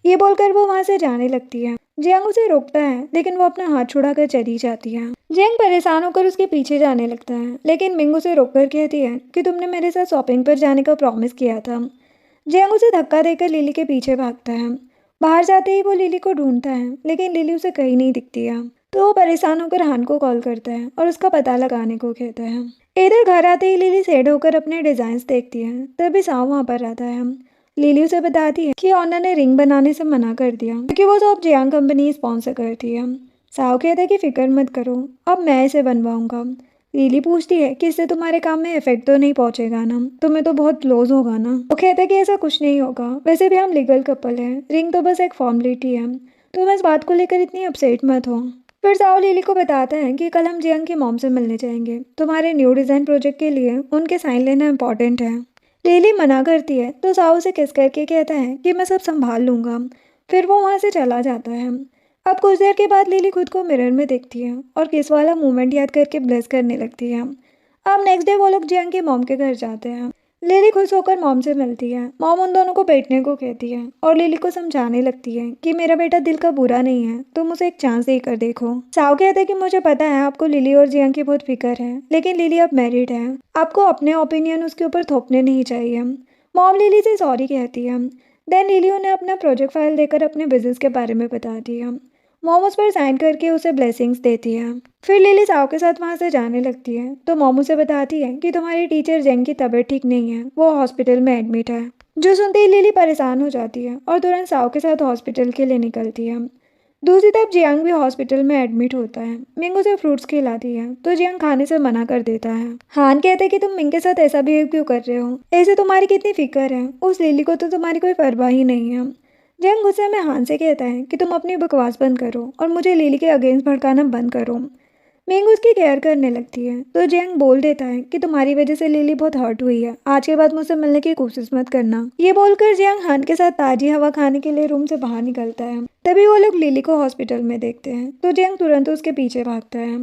ये बोलकर वो वहाँ से जाने लगती है। जियांग उसे रोकता है लेकिन वो अपना हाथ छुड़ाकर चली जाती है। जियांग परेशान होकर उसके पीछे जाने लगता है, लेकिन मिंग उसे रोककर कहती है कि तुमने मेरे साथ शॉपिंग पर जाने का प्रॉमिस किया था। जियांग उसे धक्का देकर लिली के पीछे भागता है। बाहर जाते ही वो लिली को ढूंढता है, लेकिन लिली उसे कहीं नहीं दिखती है। तो वो परेशान होकर हान को कॉल करता है और उसका पता लगाने को कहता है। इधर घर आते ही लिली सैड होकर अपने डिजाइन्स देखती है। तभी साहू वहाँ पर आता है। लिली उसे बताती है कि ऑनर ने रिंग बनाने से मना कर दिया क्योंकि वो शॉप जियांग कंपनी स्पॉन्सर करती है। साहू कहता है कि फिक्र मत करो, अब मैं इसे बनवाऊंगा। लिली पूछती है कि इससे तुम्हारे काम में इफेक्ट तो नहीं पहुंचेगा ना, तुम्हें तो बहुत लॉस होगा ना। वो कहता है कि ऐसा कुछ नहीं होगा, वैसे भी हम लीगल कपल हैं, रिंग तो बस एक फॉर्मेलिटी है, तुम इस बात को लेकर इतनी अपसेट मत हो। फिर साहू लिली को बताता है कि कल हम जियांग की मॉम से मिलने जाएंगे, तुम्हारे न्यू डिज़ाइन प्रोजेक्ट के लिए उनके साइन लेना इम्पॉर्टेंट है। लिली मना करती है तो साहू से किस करके कहता है कि मैं सब संभाल लूँगा। फिर वो वहाँ से चला जाता है। अब कुछ देर के बाद लिली खुद को मिरर में देखती है और किस वाला मोमेंट याद करके ब्लेस करने लगती है। अब नेक्स्ट डे वो लोग जियांग के मॉम के घर जाते हैं। लिली खुश होकर मॉम से मिलती है। मॉम उन दोनों को बैठने को कहती है और लिली को समझाने लगती है कि मेरा बेटा दिल का बुरा नहीं है, तुम उसे एक चांस देकर देखो। साहू कहता है कि मुझे पता है आपको लिली और जियांग की बहुत फिक्र है, लेकिन लिली अब मैरिड है, आपको अपने ओपिनियन उसके ऊपर थोपने नहीं चाहिए। मॉम लिली से सॉरी कहती है। देन लिली उन्हें अपना प्रोजेक्ट फाइल देकर अपने बिजनेस के बारे में बताती है। मॉम उस पर साइन करके उसे ब्लेसिंग्स देती है। फिर लिली साओ के साथ वहाँ से जाने लगती है तो मॉम उसे बताती है कि तुम्हारी टीचर जेंग की तबीयत ठीक नहीं है, वो हॉस्पिटल में एडमिट है। जो सुनते ही लिली परेशान हो जाती है और तुरंत साओ के साथ हॉस्पिटल के लिए निकलती है। दूसरी तरफ जियांग भी हॉस्पिटल में एडमिट होता है। मिंग उसे फ्रूट्स खिलाती है तो जियांग खाने से मना कर देता है। हान कहते हैं कि तुम मिंग के साथ ऐसा बिहेव क्यों कर रहे हो, ऐसे तुम्हारी कितनी फिक्र है, उस लिली को तो तुम्हारी कोई परवाह ही नहीं है। जियांग गुस्से में हान से कहता है कि तुम अपनी बकवास बंद करो और मुझे लिली के अगेंस्ट भड़काना बंद करो। मिंग उसकी केयर करने लगती है तो जियांग बोल देता है कि तुम्हारी वजह से लिली बहुत हर्ट हुई है, आज के बाद मुझसे मिलने की कोशिश मत करना। ये बोलकर जियांग हान के साथ ताजी हवा खाने के लिए रूम से बाहर निकलता है। तभी वो लोग लिली को हॉस्पिटल में देखते हैं तो जियांग तुरंत उसके पीछे भागता है।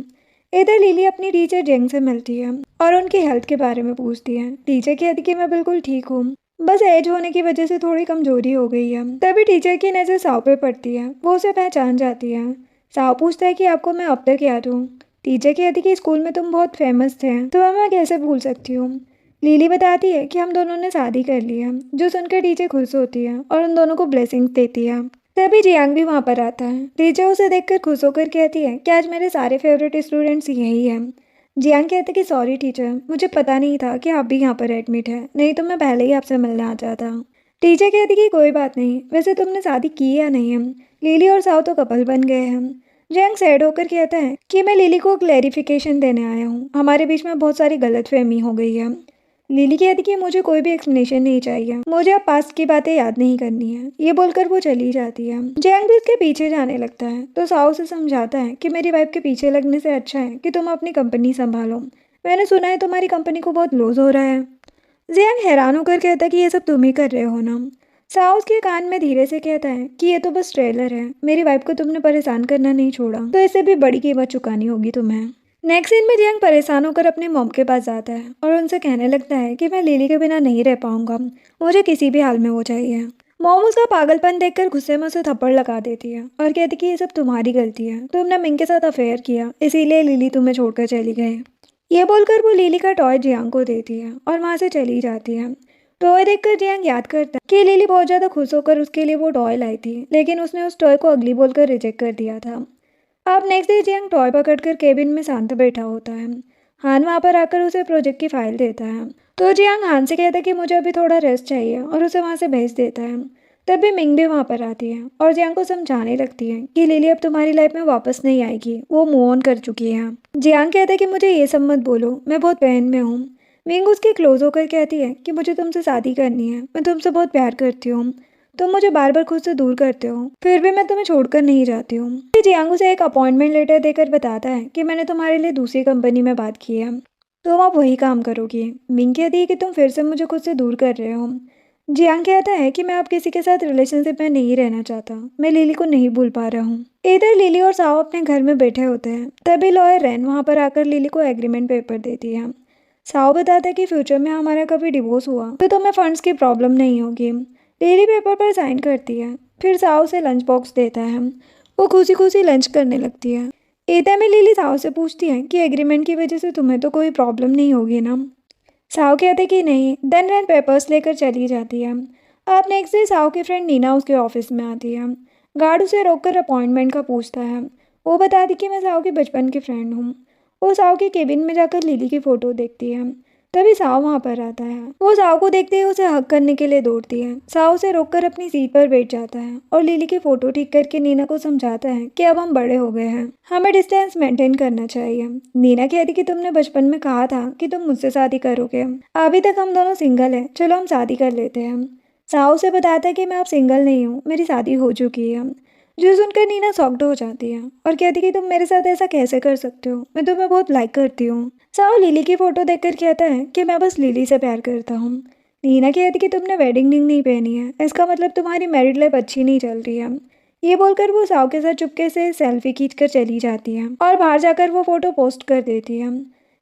इधर लिली अपनी टीचर जेंग से मिलती है और उनकी हेल्थ के बारे में पूछती है। टीचर कहती कि मैं बिल्कुल ठीक हूँ, बस एज होने की वजह से थोड़ी कमजोरी हो गई है। तभी टीचर की नज़र साव पे पड़ती है, वो उसे पहचान जाती है। साव पूछता है कि आपको मैं अब तक याद हूँ। टीचर कहती कि स्कूल में तुम बहुत फेमस थे तो मैं कैसे भूल सकती हूँ। लिली बताती है कि हम दोनों ने शादी कर ली है, जो सुनकर टीचर खुश होती है और उन दोनों को ब्लेसिंग्स देती है। तभी जियांग भी वहाँ पर आता है। टीचर उसे देखकर खुश होकर कहती है कि आज मेरे सारे फेवरेट स्टूडेंट्स यही हैं। जियांग कहते कि सॉरी टीचर, मुझे पता नहीं था कि आप भी यहाँ पर एडमिट है, नहीं तो मैं पहले ही आपसे मिलने आ जाता। टीचर कहती कि कोई बात नहीं, वैसे तुमने शादी की या नहीं है, लिली और साव तो कपल बन गए हैं। जियांग सैड होकर कहता है कि मैं लिली को क्लैरिफिकेशन देने आया हूँ, हमारे बीच में बहुत सारी गलतफहमी हो गई है। लिली कहती कि मुझे कोई भी एक्सप्लेनेशन नहीं चाहिए, मुझे अब पास्ट की बातें याद नहीं करनी है। ये बोलकर वो चली जाती है। जियांग भी उसके पीछे जाने लगता है तो साओ से समझाता है कि मेरी वाइफ के पीछे लगने से अच्छा है कि तुम अपनी कंपनी संभालो, मैंने सुना है तुम्हारी कंपनी को बहुत लॉस हो रहा है। जियांग हैरान होकर कहता है कि ये सब तुम ही कर रहे हो ना। साओ उसके कान में धीरे से कहता है कि ये तो बस ट्रेलर है, मेरी वाइफ को तुमने परेशान करना नहीं छोड़ा तो इससे भी बड़ी कीमत चुकानी होगी तुम्हें। नेक्स्ट सीन में जियांग परेशान होकर अपने मॉम के पास जाता है और उनसे कहने लगता है कि मैं लिली के बिना नहीं रह पाऊंगा, मुझे किसी भी हाल में वो चाहिए। मॉम उसका पागलपन देखकर गुस्से में उसे थप्पड़ लगा देती है और कहती कि ये सब तुम्हारी गलती है, तुमने मिंग के साथ अफेयर किया इसीलिए लिली तुम्हें छोड़कर चली गई। ये बोलकर वो लिली का टॉय जियांग को देती है और वहाँ से चली जाती है। टॉय देखकर जियांग याद करता है कि लिली बहुत ज़्यादा खुश होकर उसके लिए वो टॉय लाई थी, लेकिन उसने उस टॉय को अगली बोलकर रिजेक्ट कर दिया था। अब नेक्स्ट डे जियांग टॉय पकड़कर केबिन में शांत बैठा होता है। हान वहाँ पर आकर उसे प्रोजेक्ट की फाइल देता है तो जियांग हान से कहता है कि मुझे अभी थोड़ा रेस्ट चाहिए और उसे वहाँ से भेज देता है। तभी मिंग भी वहाँ पर आती है और जियांग को समझाने लगती है कि लिली अब तुम्हारी लाइफ में वापस नहीं आएगी, वो मूव ऑन कर चुकी है। जियांग कहता है कि मुझे ये सब मत बोलो, मैं बहुत पेन में हूँ। मिंग उसके क्लोज होकर कहती है कि मुझे तुमसे शादी करनी है, मैं तुमसे बहुत प्यार करती हूँ, तुम मुझे बार बार खुद से दूर करते हो फिर भी मैं तुम्हें छोड़कर नहीं जाती हूँ। जियांग उसे एक अपॉइंटमेंट लेटर देकर बताता है कि मैंने तुम्हारे लिए दूसरी कंपनी में बात की है, तुम अब वही काम करोगी। मिंग कहती है कि तुम फिर से मुझे खुद से दूर कर रहे हो। जियांग कहता है कि मैं अब किसी के साथ रिलेशनशिप में नहीं रहना चाहता, मैं लिली को नहीं भूल पा रहा हूँ। इधर लिली और साओ अपने घर में बैठे होते हैं तभी लॉयर रैन वहाँ पर आकर लिली को एग्रीमेंट पेपर देती है। साओ बताता है कि फ्यूचर में हमारा कभी डिवोर्स हुआ तो तुम्हें फंड्स की प्रॉब्लम नहीं होगी। लिली पेपर पर साइन करती है, फिर साओ से लंच बॉक्स देता है, वो खुशी खुशी लंच करने लगती है। इतने में लिली साओ से पूछती है कि एग्रीमेंट की वजह से तुम्हें तो कोई प्रॉब्लम नहीं होगी ना। साओ कहते कि नहीं, देन रैन पेपर्स लेकर चली जाती है। अब नेक्स्ट डे साओ की फ्रेंड नीना उसके ऑफिस में आती है। गार्ड उसे रोककर अपॉइंटमेंट का पूछता है। वो बताती कि मैं साओ की बचपन की फ्रेंड हूँ। वो साओ के केबिन में जाकर लिली की फ़ोटो देखती है। तभी साओ वहाँ पर आता है। वो साओ को देखते ही उसे हक करने के लिए दौड़ती है। साओ उसे रोककर अपनी सीट पर बैठ जाता है और लिली की फ़ोटो ठीक करके नीना को समझाता है कि अब हम बड़े हो गए हैं, हमें डिस्टेंस मेंटेन करना चाहिए। नीना कहती कि तुमने बचपन में कहा था कि तुम मुझसे शादी करोगे, अभी तक हम दोनों सिंगल हैं, चलो हम शादी कर लेते हैं। साओ से बताता है कि मैं अब सिंगल नहीं हूँ, मेरी शादी हो चुकी है। जो सुनकर नीना शॉक्ड हो जाती है और कहती कि तुम मेरे साथ ऐसा कैसे कर सकते हो, मैं तुम्हें बहुत लाइक करती हूँ। साओ लिली की फ़ोटो देखकर कहता है कि मैं बस लिली से प्यार करता हूँ। नीना कहती कि तुमने वेडिंग रिंग नहीं पहनी है, इसका मतलब तुम्हारी मैरिड लाइफ अच्छी नहीं चल रही है। ये बोलकर वो साओ के साथ चुपके से सेल्फी खींचकर चली जाती है और बाहर जाकर वो फ़ोटो पोस्ट कर देती है।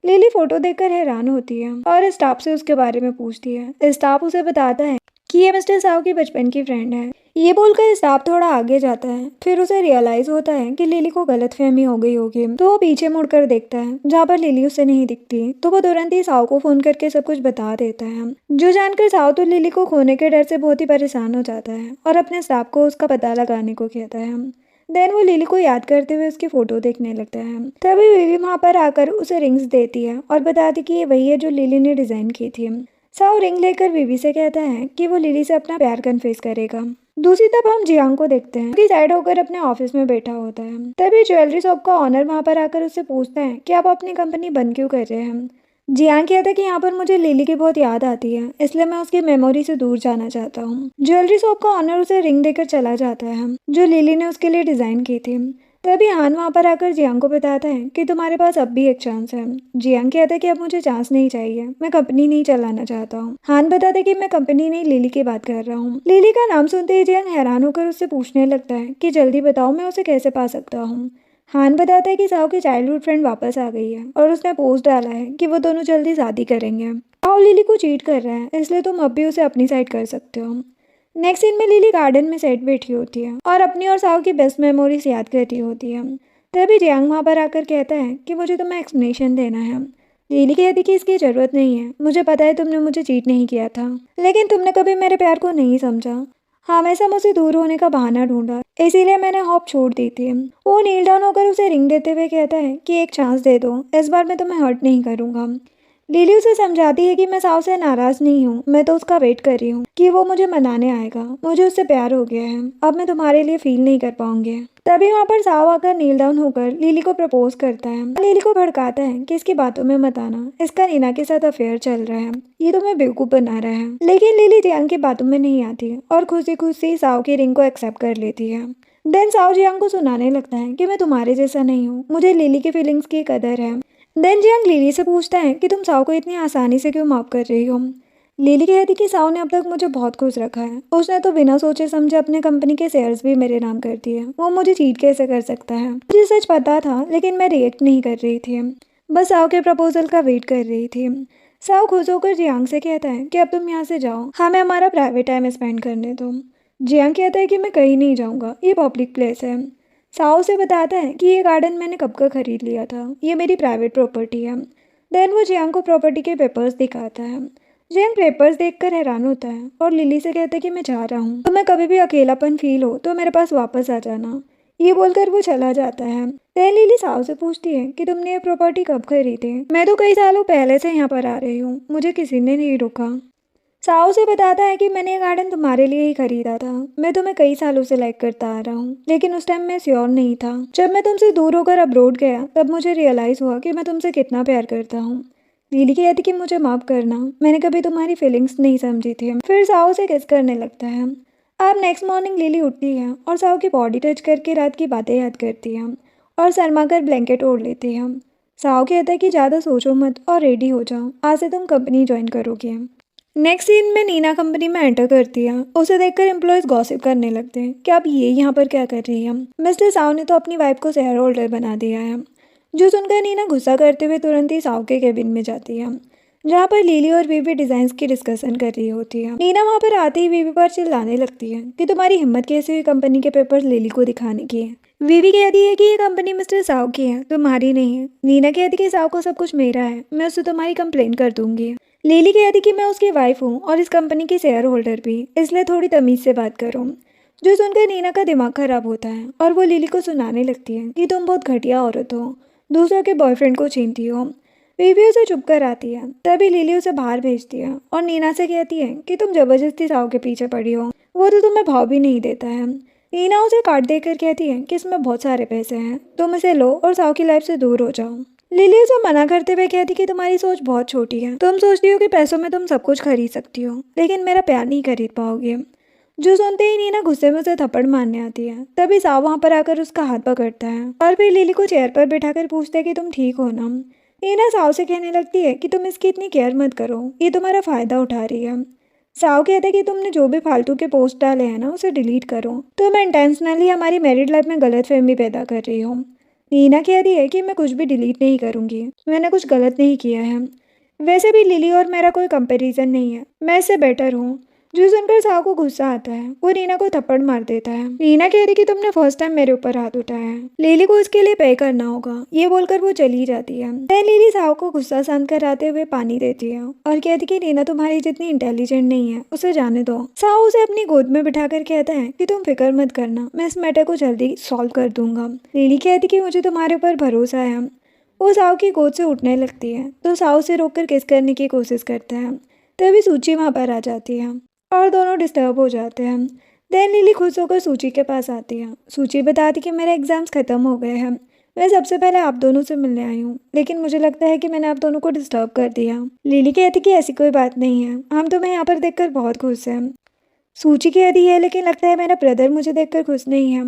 लिली फ़ोटो देखकर हैरान होती है और स्टाफ से उसके बारे में पूछती है। स्टाफ उसे बताता है कि ये मिस्टर साओ की बचपन की फ्रेंड है। ये बोलकर स्टाफ थोड़ा आगे जाता है, फिर उसे रियलाइज होता है कि लिली को गलतफहमी हो गई होगी तो वो पीछे मुड़कर देखता है, जहाँ पर लिली उसे नहीं दिखती तो वो तुरंत ही साओ को फोन करके सब कुछ बता देता है। जो जानकर साओ तो लिली को खोने के डर से बहुत ही परेशान हो जाता है और अपने स्टाफ को उसका पता लगाने को कहता है। देन वो लिली को याद करते हुए उसकी फ़ोटो देखने लगता है। तभी विवी वहाँ पर आकर उसे रिंग्स देती है और बताती कि ये वही है जो लिली ने डिज़ाइन की थी। साओ रिंग लेकर विवी से कहता है कि वो लिली से अपना प्यार कन्फेस करेगा। दूसरी तरफ हम जियांग को देखते हैं कि साइड होकर अपने ऑफिस में बैठा होता है। तभी ज्वेलरी शॉप का ऑनर वहाँ पर आकर उससे पूछता है कि आप अपनी कंपनी बंद क्यों कर रहे हैं। जियांग कहता है कि यहाँ पर मुझे लिली की बहुत याद आती है, इसलिए मैं उसकी मेमोरी से दूर जाना चाहता हूँ। ज्वेलरी शॉप का ऑनर उसे रिंग देकर चला जाता है जो लिली ने उसके लिए डिजाइन की थी। तभी हान वहाँ पर आकर जियांग को बताता है कि तुम्हारे पास अब भी एक चांस है। जियांग कहता है कि अब मुझे चांस नहीं चाहिए, मैं कंपनी नहीं चलाना चाहता हूँ। हान बताता है कि मैं कंपनी नहीं लिली की बात कर रहा हूँ। लिली का नाम सुनते ही जियांग हैरान होकर उससे पूछने लगता है कि जल्दी बताओ मैं उसे कैसे पा सकता हूँ। हान बताता है कि साओ की चाइल्डहुड फ्रेंड वापस आ गई है और उसने पोस्ट डाला है कि वो दोनों जल्दी शादी करेंगे। साओ लिली को चीट कर रहा है, इसलिए तुम अब भी उसे अपनी साइड कर सकते हो। नेक्स्ट सीन में लिली गार्डन में सेट बैठी होती है और अपनी और साओ की बेस्ट मेमोरीज याद करती होती है। तभी जियांग वहाँ पर आकर कहता है कि मुझे तुम्हें एक्सप्लेनेशन देना है। लिली कहती कि इसकी ज़रूरत नहीं है, मुझे पता है तुमने मुझे चीट नहीं किया था, लेकिन तुमने कभी मेरे प्यार को नहीं समझा, हमेशा मुझसे दूर होने का बहाना ढूंढा, इसीलिए मैंने होप छोड़ दी थी। वो नील डाउन होकर उसे रिंग देते हुए कहता है कि एक चांस दे दो, इस बार मैं तुम्हें हर्ट नहीं करूँगा। लिली उसे समझाती है कि मैं साव से नाराज नहीं हूँ, मैं तो उसका वेट कर रही हूँ कि वो मुझे मनाने आएगा, मुझे उससे प्यार हो गया है, अब मैं तुम्हारे लिए फील नहीं कर पाऊंगी। तभी वहाँ पर साव आकर नील डाउन होकर लिली को प्रपोज करता है। लिली को भड़काता है कि इसकी बातों में मत आना, इसका नीना के साथ अफेयर चल रहा है, ये तुम्हें बेवकूफ बना रहा है। लेकिन लिली जियांग की बातों में नहीं आती और खुशी खुशी साव की रिंग को एक्सेप्ट कर लेती है। देन साव जियांग को सुनाने लगता है कि मैं तुम्हारे जैसा नहीं हूँ, मुझे लिली की फीलिंग्स की कदर है। देन जियांग लिली से पूछता है कि तुम साओ को इतनी आसानी से क्यों माफ कर रही हो। लिली कहती कि साओ ने अब तक मुझे बहुत खुश रखा है, उसने तो बिना सोचे समझे अपने कंपनी के शेयर्स भी मेरे नाम कर दिए, वो मुझे चीट कैसे कर सकता है। मुझे सच पता था लेकिन मैं रिएक्ट नहीं कर रही थी, बस साओ के प्रपोजल का वेट कर रही थी। साओ खुश होकर जियांग से कहता है कि अब तुम यहाँ से जाओ, हमें हमारा प्राइवेट टाइम स्पेंड करने दो। जियांग कहता है कि मैं कहीं नहीं जाऊँगा, ये पब्लिक प्लेस है। साओ से बताता है कि ये गार्डन मैंने कब का खरीद लिया था, ये मेरी प्राइवेट प्रॉपर्टी है। देन वो जियांग को प्रॉपर्टी के पेपर्स दिखाता है। जियांग पेपर्स देखकर हैरान होता है और लिली से कहता है कि मैं जा रहा हूँ, तुम्हें कभी भी अकेलापन फील हो तो मेरे पास वापस आ जाना। ये बोलकर वो चला जाता है। देन लिली साओ से पूछती है कि तुमने ये प्रॉपर्टी कब खरीदी। मैं तो कई सालों पहले से यहाँ पर आ रही हूँ, मुझे किसी ने नहीं रोका। साओ से बताता है कि मैंने ये गार्डन तुम्हारे लिए ही खरीदा था, मैं तुम्हें कई सालों से लाइक करता आ रहा हूँ, लेकिन उस टाइम मैं श्योर नहीं था। जब मैं तुमसे दूर होकर अब्रोड गया तब मुझे रियलाइज़ हुआ कि मैं तुमसे कितना प्यार करता हूँ। लिली कहती कि मुझे माफ़ करना, मैंने कभी तुम्हारी फीलिंग्स नहीं समझी थी। फिर साओ से किस करने लगता है। अब नेक्स्ट मॉर्निंग लिली उठती है और साओ की बॉडी टच करके रात की बातें याद करती है और शर्मा कर ब्लैंकेट ओढ़ लेती है। साओ कहता है कि ज़्यादा सोचो मत और रेडी हो जाओ, आज से तुम कंपनी ज्वाइन करोगे। नेक्स्ट सीन में नीना कंपनी में एंटर करती है। उसे देखकर एम्प्लॉयज गॉसिप करने लगते हैं कि आप ये यहाँ पर क्या कर रही हैं, मिस्टर साव ने तो अपनी वाइफ को शेयर होल्डर बना दिया है। जो सुनकर नीना गुस्सा करते हुए तुरंत ही साव के केबिन में जाती है जहाँ पर लिली और वीवी डिजाइन की डिस्कशन कर रही होती है। नीना वहाँ पर आते ही वीवी पर चिल्लाने लगती है कि तुम्हारी हिम्मत कैसे हुई कंपनी के पेपर्स लिली को दिखाने की। वीवी कहती है कि ये कंपनी मिस्टर साव की है, तुम्हारी नहीं है। नीना कहती है कि साव को सब कुछ मेरा है, मैं उससे तुम्हारी कंप्लेन कर दूंगी। लिली कहती कि मैं उसकी वाइफ हूँ और इस कंपनी की शेयर होल्डर भी, इसलिए थोड़ी तमीज से बात करो। जो सुनकर नीना का दिमाग खराब होता है और वो लिली को सुनाने लगती है कि तुम बहुत घटिया औरत हो, दूसरों के बॉयफ्रेंड को छीनती हो। वीवी उसे चुप कर आती है। तभी लिली उसे बाहर भेजती है और नीना से कहती है कि तुम जबरदस्ती साव के पीछे पड़ी हो, वो तो तुम्हें भाव भी नहीं देता है। नीना उसे कार्ड देकर कहती है कि इसमें बहुत सारे पैसे हैं, तुम इसे लो और साव की लाइफ से दूर हो जाओ। लिली उसे मना करते हुए कहती कि तुम्हारी सोच बहुत छोटी है, तुम सोचती हो कि पैसों में तुम सब कुछ खरीद सकती हो, लेकिन मेरा प्यार नहीं खरीद पाओगे। जो सुनते ही नीना गुस्से में उसे थप्पड़ मारने आती है। तभी साव वहाँ पर आकर उसका हाथ पकड़ता है और फिर लिली को चेयर पर बिठाकर पूछता है कि तुम ठीक हो ना। नीना साव से कहने लगती है कि तुम इसकी इतनी केयर मत करो, ये तुम्हारा फायदा उठा रही है। साव कहता है कि तुमने जो भी फालतू के पोस्ट डाले हैं ना उसे डिलीट करो, तुम इंटेंशनली हमारी मैरिड लाइफ में गलतफहमी पैदा कर रही हो। नीना कहती है कि मैं कुछ भी डिलीट नहीं करूँगी, मैंने कुछ गलत नहीं किया है। वैसे भी लिली और मेरा कोई कंपैरिजन नहीं है, मैं इससे बेटर हूँ। जो सुनकर साव को गुस्सा आता है, वो रीना को थप्पड़ मार देता है। रीना कहती कि तुमने फर्स्ट टाइम मेरे ऊपर हाथ उठाया है, लिली को उसके लिए पे करना होगा। ये बोलकर वो चली जाती है। फिर लिली साव को गुस्सा शांत कराते हुए पानी देती है और कहती कि रीना तुम्हारी जितनी इंटेलिजेंट नहीं है, उसे जाने दो। साव उसे अपनी गोद में बिठाकर कहता है कि तुम फिक्र मत करना, मैं इस मैटर को जल्दी सॉल्व कर दूंगा। लिली कहती कि मुझे तुम्हारे ऊपर भरोसा है। वो साव की गोद से उठने लगती है तो साव उसे रोककर किस करने की कोशिश करता है। तभी सूची वहाँ पर आ जाती है और दोनों डिस्टर्ब हो जाते हैं। देन लिली खुश होकर सूची के पास आती है। सूची बताती कि मेरे एग्जाम्स ख़त्म हो गए हैं, मैं सबसे पहले आप दोनों से मिलने आई हूँ, लेकिन मुझे लगता है कि मैंने आप दोनों को डिस्टर्ब कर दिया। लिली कहती कि ऐसी कोई बात नहीं है, हम तुम्हें यहाँ पर देखकर बहुत खुश हैं। सूची कहती है लेकिन लगता है मेरा ब्रदर मुझे देखकर खुश नहीं है,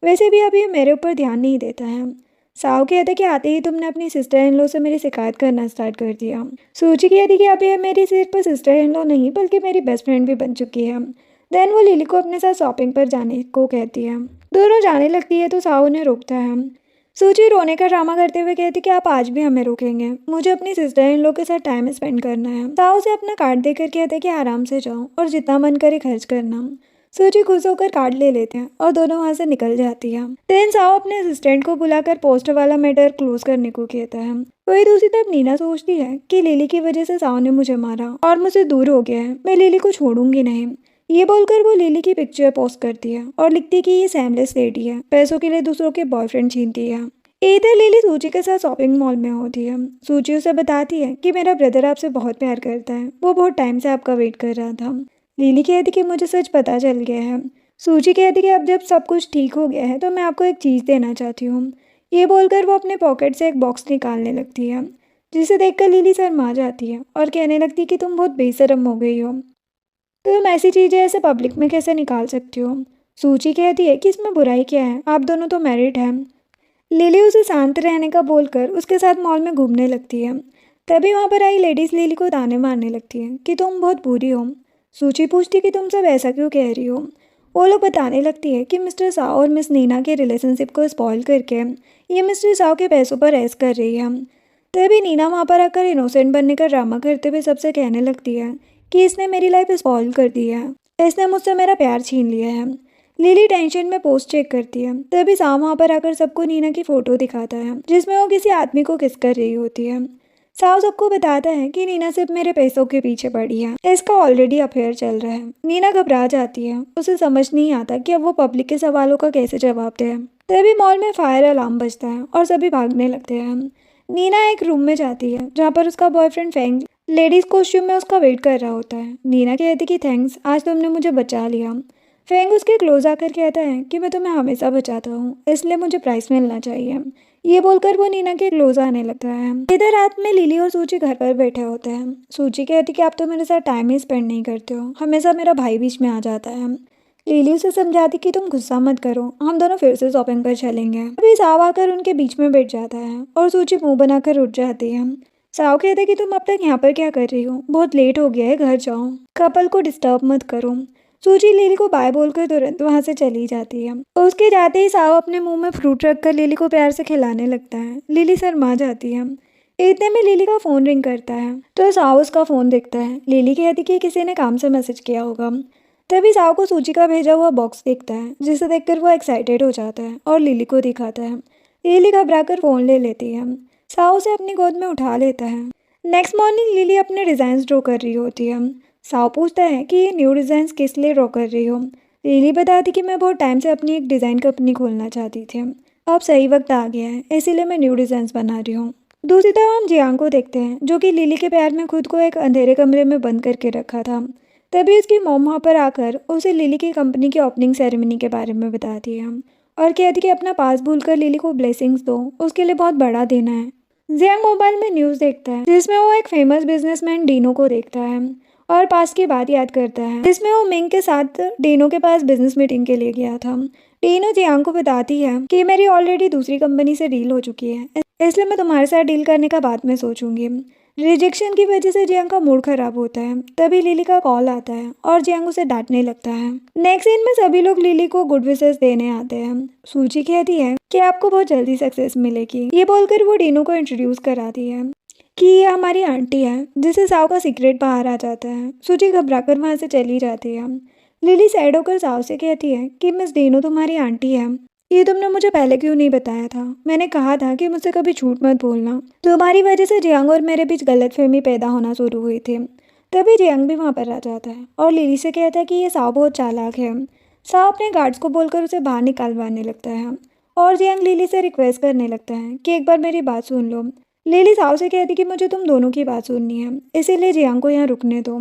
वैसे भी अभी मेरे ऊपर ध्यान नहीं देता है। साव कहते कि आते ही तुमने अपनी सिस्टर इन लॉ से मेरी शिकायत करना स्टार्ट कर दिया। सूची कहती कि अभी मेरी सिर्फ सिस्टर इन लॉ नहीं बल्कि मेरी बेस्ट फ्रेंड भी बन चुकी है। देन वो लिली को अपने साथ शॉपिंग पर जाने को कहती है। दोनों जाने लगती है तो साव उन्हें रोकता है। सूची रोने का ड्रामा करते हुए कहती कि आप आज भी हमें रोकेंगे, मुझे अपनी सिस्टर इन लॉ के साथ टाइम स्पेंड करना है। साव उसे अपना कार्ड देकर कहते कि आराम से जाओ और जितना मन करे खर्च करना। सूची खुश होकर कार्ड ले लेते हैं और दोनों वहाँ से निकल जाती है। देन साव अपने असिस्टेंट को बुलाकर पोस्ट वाला मैटर क्लोज करने को कहता है। वही दूसरी तरफ नीना सोचती है कि लिली की वजह से साव ने मुझे मारा और मुझसे दूर हो गया है, मैं लिली को छोड़ूंगी नहीं। ये बोलकर वो लिली की पिक्चर पोस्ट करती है और लिखती है कि ये सेमलेस लेडी है, पैसों के लिए दूसरों के बॉयफ्रेंड छीनती है। इधर लिली सूची के साथ शॉपिंग मॉल में होती है। सूची उसे बताती है कि मेरा ब्रदर आपसे बहुत प्यार करता है, वो बहुत टाइम से आपका वेट कर रहा था। लिली कहती कि मुझे सच पता चल गया है। सूची कहती कि अब जब सब कुछ ठीक हो गया है तो मैं आपको एक चीज़ देना चाहती हूँ। ये बोलकर वो अपने पॉकेट से एक बॉक्स निकालने लगती है, जिसे देखकर लिली शर्मा जाती है और कहने लगती है कि तुम बहुत बेशर्म हो गई हो, तुम ऐसी चीज़ें ऐसे पब्लिक में कैसे निकाल सकती हो। सूची कहती है कि इसमें बुराई क्या है, आप दोनों तो मैरिड हैं। लिली उसे शांत रहने का बोलकर उसके साथ मॉल में घूमने लगती है। तभी वहाँ पर आई लेडीज़ लिली को ताने मारने लगती है कि तुम बहुत बुरी हो। सूची पूछती कि तुम सब ऐसा क्यों कह रही हो। वो लोग बताने लगती है कि मिस्टर साव और मिस नीना के रिलेशनशिप को स्पॉइल करके ये मिस्टर साव के पैसों पर ऐश कर रही है। तभी नीना वहाँ पर आकर इनोसेंट बनने का ड्रामा करते हुए सबसे कहने लगती है कि इसने मेरी लाइफ स्पॉइल कर दी है, इसने मुझसे मेरा प्यार छीन लिया है। लिली टेंशन में पोस्ट चेक करती है। तभी साव वहाँ पर आकर सबको नीना की फ़ोटो दिखाता है जिसमें वो किसी आदमी को किस कर रही होती है। साव सबको बताता है कि नीना सिर्फ मेरे पैसों के पीछे पड़ी है, इसका ऑलरेडी अफेयर चल रहा है। नीना घबरा जाती है, उसे समझ नहीं आता कि अब वो पब्लिक के सवालों का कैसे जवाब दे। तभी मॉल में फायर अलार्म बजता है और सभी भागने लगते हैं। नीना एक रूम में जाती है जहाँ पर उसका बॉयफ्रेंड फेंग लेडीज कॉस्ट्यूम में उसका वेट कर रहा होता है। नीना कहती कि थैंक्स, आज तुमने मुझे बचा लिया। फेंग उसके क्लोज आकर कहता है कि मैं तुम्हें हमेशा बचाता हूँ, इसलिए मुझे प्राइस मिलना चाहिए। ये बोलकर वो नीना के क्लोज आने लगता है। इधर रात में लिली और सूची घर पर बैठे होते हैं। सूची कहती कि आप तो मेरे साथ टाइम ही स्पेंड नहीं करते हो, हमेशा मेरा भाई बीच में आ जाता है। लिली उसे समझाती कि तुम गुस्सा मत करो, हम दोनों फिर से शॉपिंग पर चलेंगे। अभी साव आकर उनके बीच में बैठ जाता है और सूची मुंह बनाकर उठ जाती है। साव कहता है कि तुम अब तक यहाँ पर क्या कर रही हो, बहुत लेट हो गया है, घर जाओ, कपल को डिस्टर्ब मत करो। सूची लिली को बाय बोलकर तुरंत वहाँ से चली जाती है। उसके जाते ही साव अपने मुंह में फ्रूट रखकर लिली को प्यार से खिलाने लगता है। लिली शर्मा जाती है। इतने में लिली का फ़ोन रिंग करता है तो साव उसका फ़ोन देखता है। लिली कहती कि किसी ने काम से मैसेज किया होगा। तभी साव को सूची का भेजा हुआ बॉक्स देखता है जिसे देखकर वो एक्साइटेड हो जाता है और लिली को दिखाता है। लिली घबराकर फ़ोन ले लेती है। साव उसे अपनी गोद में उठा लेता है। नेक्स्ट मॉर्निंग लिली अपने डिज़ाइन ड्रॉ कर रही होती है। साव पूछता है कि ये न्यू डिज़ाइन किस लिए ड्रॉ कर रही हो। लिली बताती कि मैं बहुत टाइम से अपनी एक डिज़ाइन कंपनी खोलना चाहती थी, अब सही वक्त आ गया है, इसीलिए मैं न्यू डिज़ाइंस बना रही हूँ। दूसरी तरफ हम जियांग को देखते हैं जो कि लिली के प्यार में खुद को एक अंधेरे कमरे में बंद करके रखा था। तभी उसकी मॉम वहाँ पर आकर उसे लिली की कंपनी की ओपनिंग सेरेमनी के बारे में बताती है और कहती कि अपना पास भूलकर लिली को ब्लेसिंग्स दो, उसके लिए बहुत बड़ा दिन है। जियांग मोबाइल में न्यूज़ देखता है जिसमें वो एक फेमस बिजनेसमैन डीनो को देखता है और पास की बात याद करता है जिसमें वो मिंग के साथ डीनो के पास बिजनेस मीटिंग के लिए गया था। डीनो जियांग को बताती है कि मेरी ऑलरेडी दूसरी कंपनी से डील हो चुकी है, इसलिए मैं तुम्हारे साथ डील करने का बाद में सोचूंगी। रिजेक्शन की वजह से जियांग का मूड खराब होता है। तभी लिली का कॉल आता है और जियांग उसे डांटने लगता है। नेक्स्ट सीन में सभी लोग लिली को गुड विशेस देने आते हैं। सूची कहती है कि आपको बहुत जल्दी सक्सेस मिलेगी। ये बोलकर वो डीनो को इंट्रोड्यूस कराती है। कि ये हमारी आंटी है, जिससे साव का सीक्रेट बाहर आ जाता है। सूची घबराकर वहाँ से चली जाती है। लिली सैड होकर साव से कहती है कि मिस डीनो तुम्हारी आंटी है। ये तुमने मुझे पहले क्यों नहीं बताया था? मैंने कहा था कि मुझसे कभी झूठ मत बोलना। तुम्हारी वजह से जियांग और मेरे बीच गलतफहमी पैदा होना शुरू हुई थी। तभी जियांग भी वहाँ पर आ जाता है और लिली से कहता है कि ये साव बहुत चालाक है। साव अपने गार्ड्स को बोलकर उसे बाहर निकालवाने लगता है और जियांग लिली से रिक्वेस्ट करने लगता है कि एक बार मेरी बात सुन लो। लिली साव से कहती कि मुझे तुम दोनों की बात सुननी है, इसीलिए जियांग को यहाँ रुकने दो।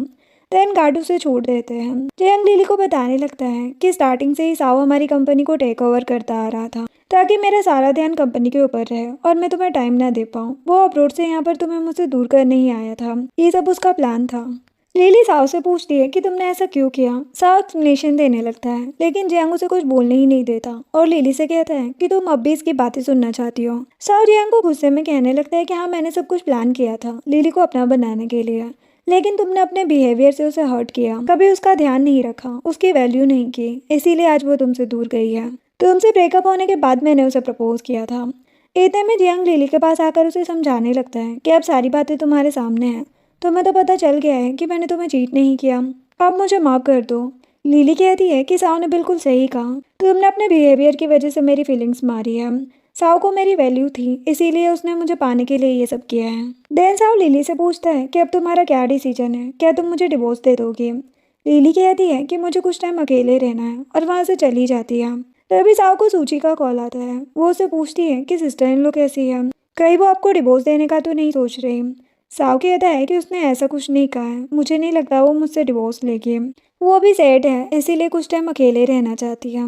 देन गार्ड उसे छोड़ देते हैं। जियांग लिली को बताने लगता है कि स्टार्टिंग से ही साव हमारी कंपनी को टेक ओवर करता आ रहा था ताकि मेरा सारा ध्यान कंपनी के ऊपर रहे और मैं तुम्हें टाइम ना दे पाऊँ। वो अब्रोड से यहाँ पर तुम्हें मुझसे दूर करने ही आया था। ये सब उसका प्लान था। लिली साव से पूछती है कि तुमने ऐसा क्यों किया। साव एक्सप्लेनेशन देने लगता है, लेकिन जियांग उसे कुछ बोलने ही नहीं देता और लिली से कहता है कि तुम अब भी इसकी बातें सुनना चाहती हो। साव जियांग को गुस्से में कहने लगता है कि हाँ, मैंने सब कुछ प्लान किया था लिली को अपना बनाने के लिए, लेकिन तुमने अपने बिहेवियर से उसे हर्ट किया, कभी उसका ध्यान नहीं रखा, उसकी वैल्यू नहीं की, इसीलिए आज वो तुमसे दूर गई है। तुमसे ब्रेकअप होने के बाद मैंने उसे प्रपोज किया था। इतने में जियांग लिली के पास आकर उसे समझाने लगता है कि अब सारी बातें तुम्हारे सामने हैं। तुम्हें तो पता चल गया है कि मैंने तुम्हें चीट नहीं किया, अब मुझे माफ़ कर दो। लिली कहती है कि साव ने बिल्कुल सही कहा, तुमने अपने बिहेवियर की वजह से मेरी फीलिंग्स मारी है। साव को मेरी वैल्यू थी, इसीलिए उसने मुझे पाने के लिए ये सब किया है। देन साव लिली से पूछता है कि अब तुम्हारा क्या डिसीजन है, क्या तुम मुझे डिवोर्स दे दोगे। लिली कहती है कि मुझे कुछ टाइम अकेले रहना है और वहाँ से चली जाती है। तभी साव को सूची का कॉल आता है। वो उसे पूछती है कि सिस्टर इन लो कैसी है, कहीं वो आपको डिवोर्स देने का तो नहीं सोच रही। साव कहता है कि उसने ऐसा कुछ नहीं कहा है, मुझे नहीं लगता वो मुझसे डिवोर्स लेगी। वो अभी सैड है, इसीलिए कुछ टाइम अकेले रहना चाहती है।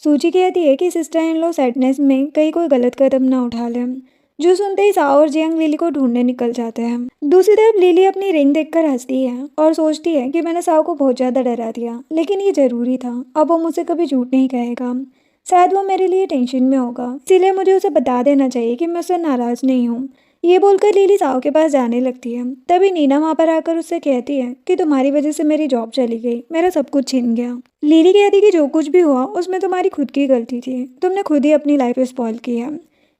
सूची कहती है कि सिस्टर इन लॉ सैडनेस में कहीं कोई गलत कदम ना उठा ले। जो सुनते ही साव और जियांग लिली को ढूंढने निकल जाते हैं। दूसरी तरफ लिली अपनी रिंग देखकर हंसती है और सोचती है कि मैंने साव को बहुत ज़्यादा डरा दिया, लेकिन ये ज़रूरी था। अब वो मुझसे कभी झूठ नहीं कहेगा। शायद वो मेरे लिए टेंशन में होगा, इसीलिए मुझे उसे बता देना चाहिए कि मैं उससे नाराज़ नहीं हूँ। ये बोलकर लिली साव के पास जाने लगती है। तभी नीना वहाँ पर आकर उससे कहती है कि तुम्हारी वजह से मेरी जॉब चली गई, मेरा सब कुछ छिन गया। लिली कहती कि जो कुछ भी हुआ उसमें तुम्हारी खुद की गलती थी, तुमने खुद ही अपनी लाइफ स्पॉइल की है।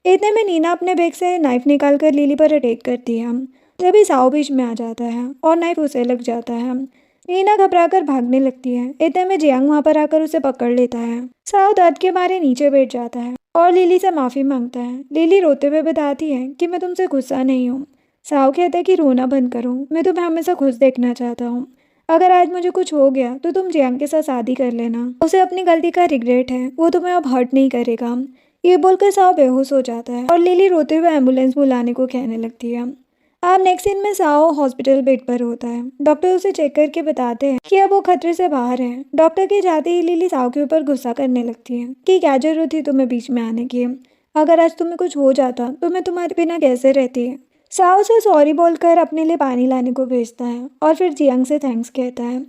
इतने में नीना अपने बैग से नाइफ निकालकर लिली पर अटैक करती है। तभी साव बीच में आ जाता है और नाइफ उसे लग जाता है। नीना घबराकर भागने लगती है। इतने में जियांग वहाँ पर आकर उसे पकड़ लेता है। साव दर्द के मारे नीचे बैठ जाता है और लिली से माफ़ी मांगता है। लिली रोते हुए बताती है कि मैं तुमसे गुस्सा नहीं हूँ। साव कहता है कि रोना बंद करो, मैं तुम्हें हमेशा खुश देखना चाहता हूँ। अगर आज मुझे कुछ हो गया तो तुम जियांग के साथ शादी कर लेना, उसे अपनी गलती का रिग्रेट है, वो तुम्हें अब हर्ट नहीं करेगा। ये बोलकर साव बेहोश हो जाता है और लिली रोते हुए एम्बुलेंस बुलाने को कहने लगती है। अब नेक्स्ट सीन में साव हॉस्पिटल बेड पर होता है। डॉक्टर उसे चेक करके बताते हैं कि अब वो खतरे से बाहर है। डॉक्टर के जाते ही लिली साव के ऊपर गुस्सा करने लगती है कि क्या जरूरत थी तुम्हें बीच में आने की, अगर आज तुम्हें कुछ हो जाता तो मैं तुम्हारे बिना कैसे रहती है। साव से सॉरी बोलकर अपने लिए पानी लाने को भेजता है और फिर जियांग से थैंक्स कहता है।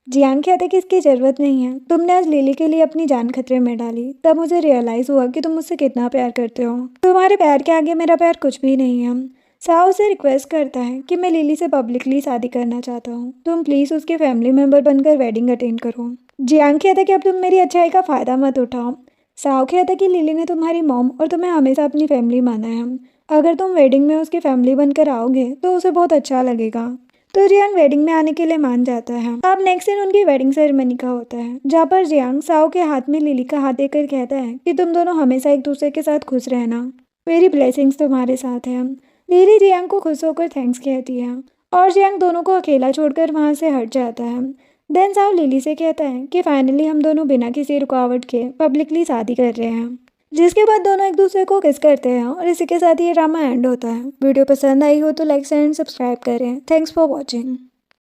जियांग कहता है कि इसकी ज़रूरत नहीं है, तुमने आज लिली के लिए अपनी जान खतरे में डाली, तब मुझे रियलाइज़ हुआ कि तुम मुझसे कितना प्यार करते हो। तुम्हारे प्यार के आगे मेरा प्यार कुछ भी नहीं है। साव से रिक्वेस्ट करता है कि मैं लिली से पब्लिकली शादी करना चाहता हूँ, तुम प्लीज़ उसके फैमिली मेम्बर बनकर वेडिंग अटेंड करो। जियांग कहता है कि अब तुम मेरी अच्छाई का फ़ायदा मत उठाओ। साव कहता है कि लिली ने तुम्हारी मॉम और तुम्हें हमेशा अपनी फैमिली माना है, अगर तुम वेडिंग में उसकी फैमिली बनकर आओगे तो उसे बहुत अच्छा लगेगा। तो जियांग वेडिंग में आने के लिए मान जाता है। अब नेक्स्ट सीन उनकी वेडिंग सेरेमनी का होता है, जहाँ पर जियांग साव के हाथ में लिली का हाथ देकर कहता है कि तुम दोनों हमेशा एक दूसरे के साथ खुश रहना, मेरी ब्लेसिंग्स तुम्हारे साथ है। लिली जियांग को खुश होकर थैंक्स कहती है और जियांग दोनों को अकेला छोड़कर वहाँ से हट जाता है। देन साव लिली से कहता है कि फाइनली हम दोनों बिना किसी रुकावट के पब्लिकली शादी कर रहे हैं, जिसके बाद दोनों एक दूसरे को किस करते हैं और इसी के साथ ये ड्रामा एंड होता है। वीडियो पसंद आई हो तो लाइक शेयर एंड सब्सक्राइब करें। Thanks for watching.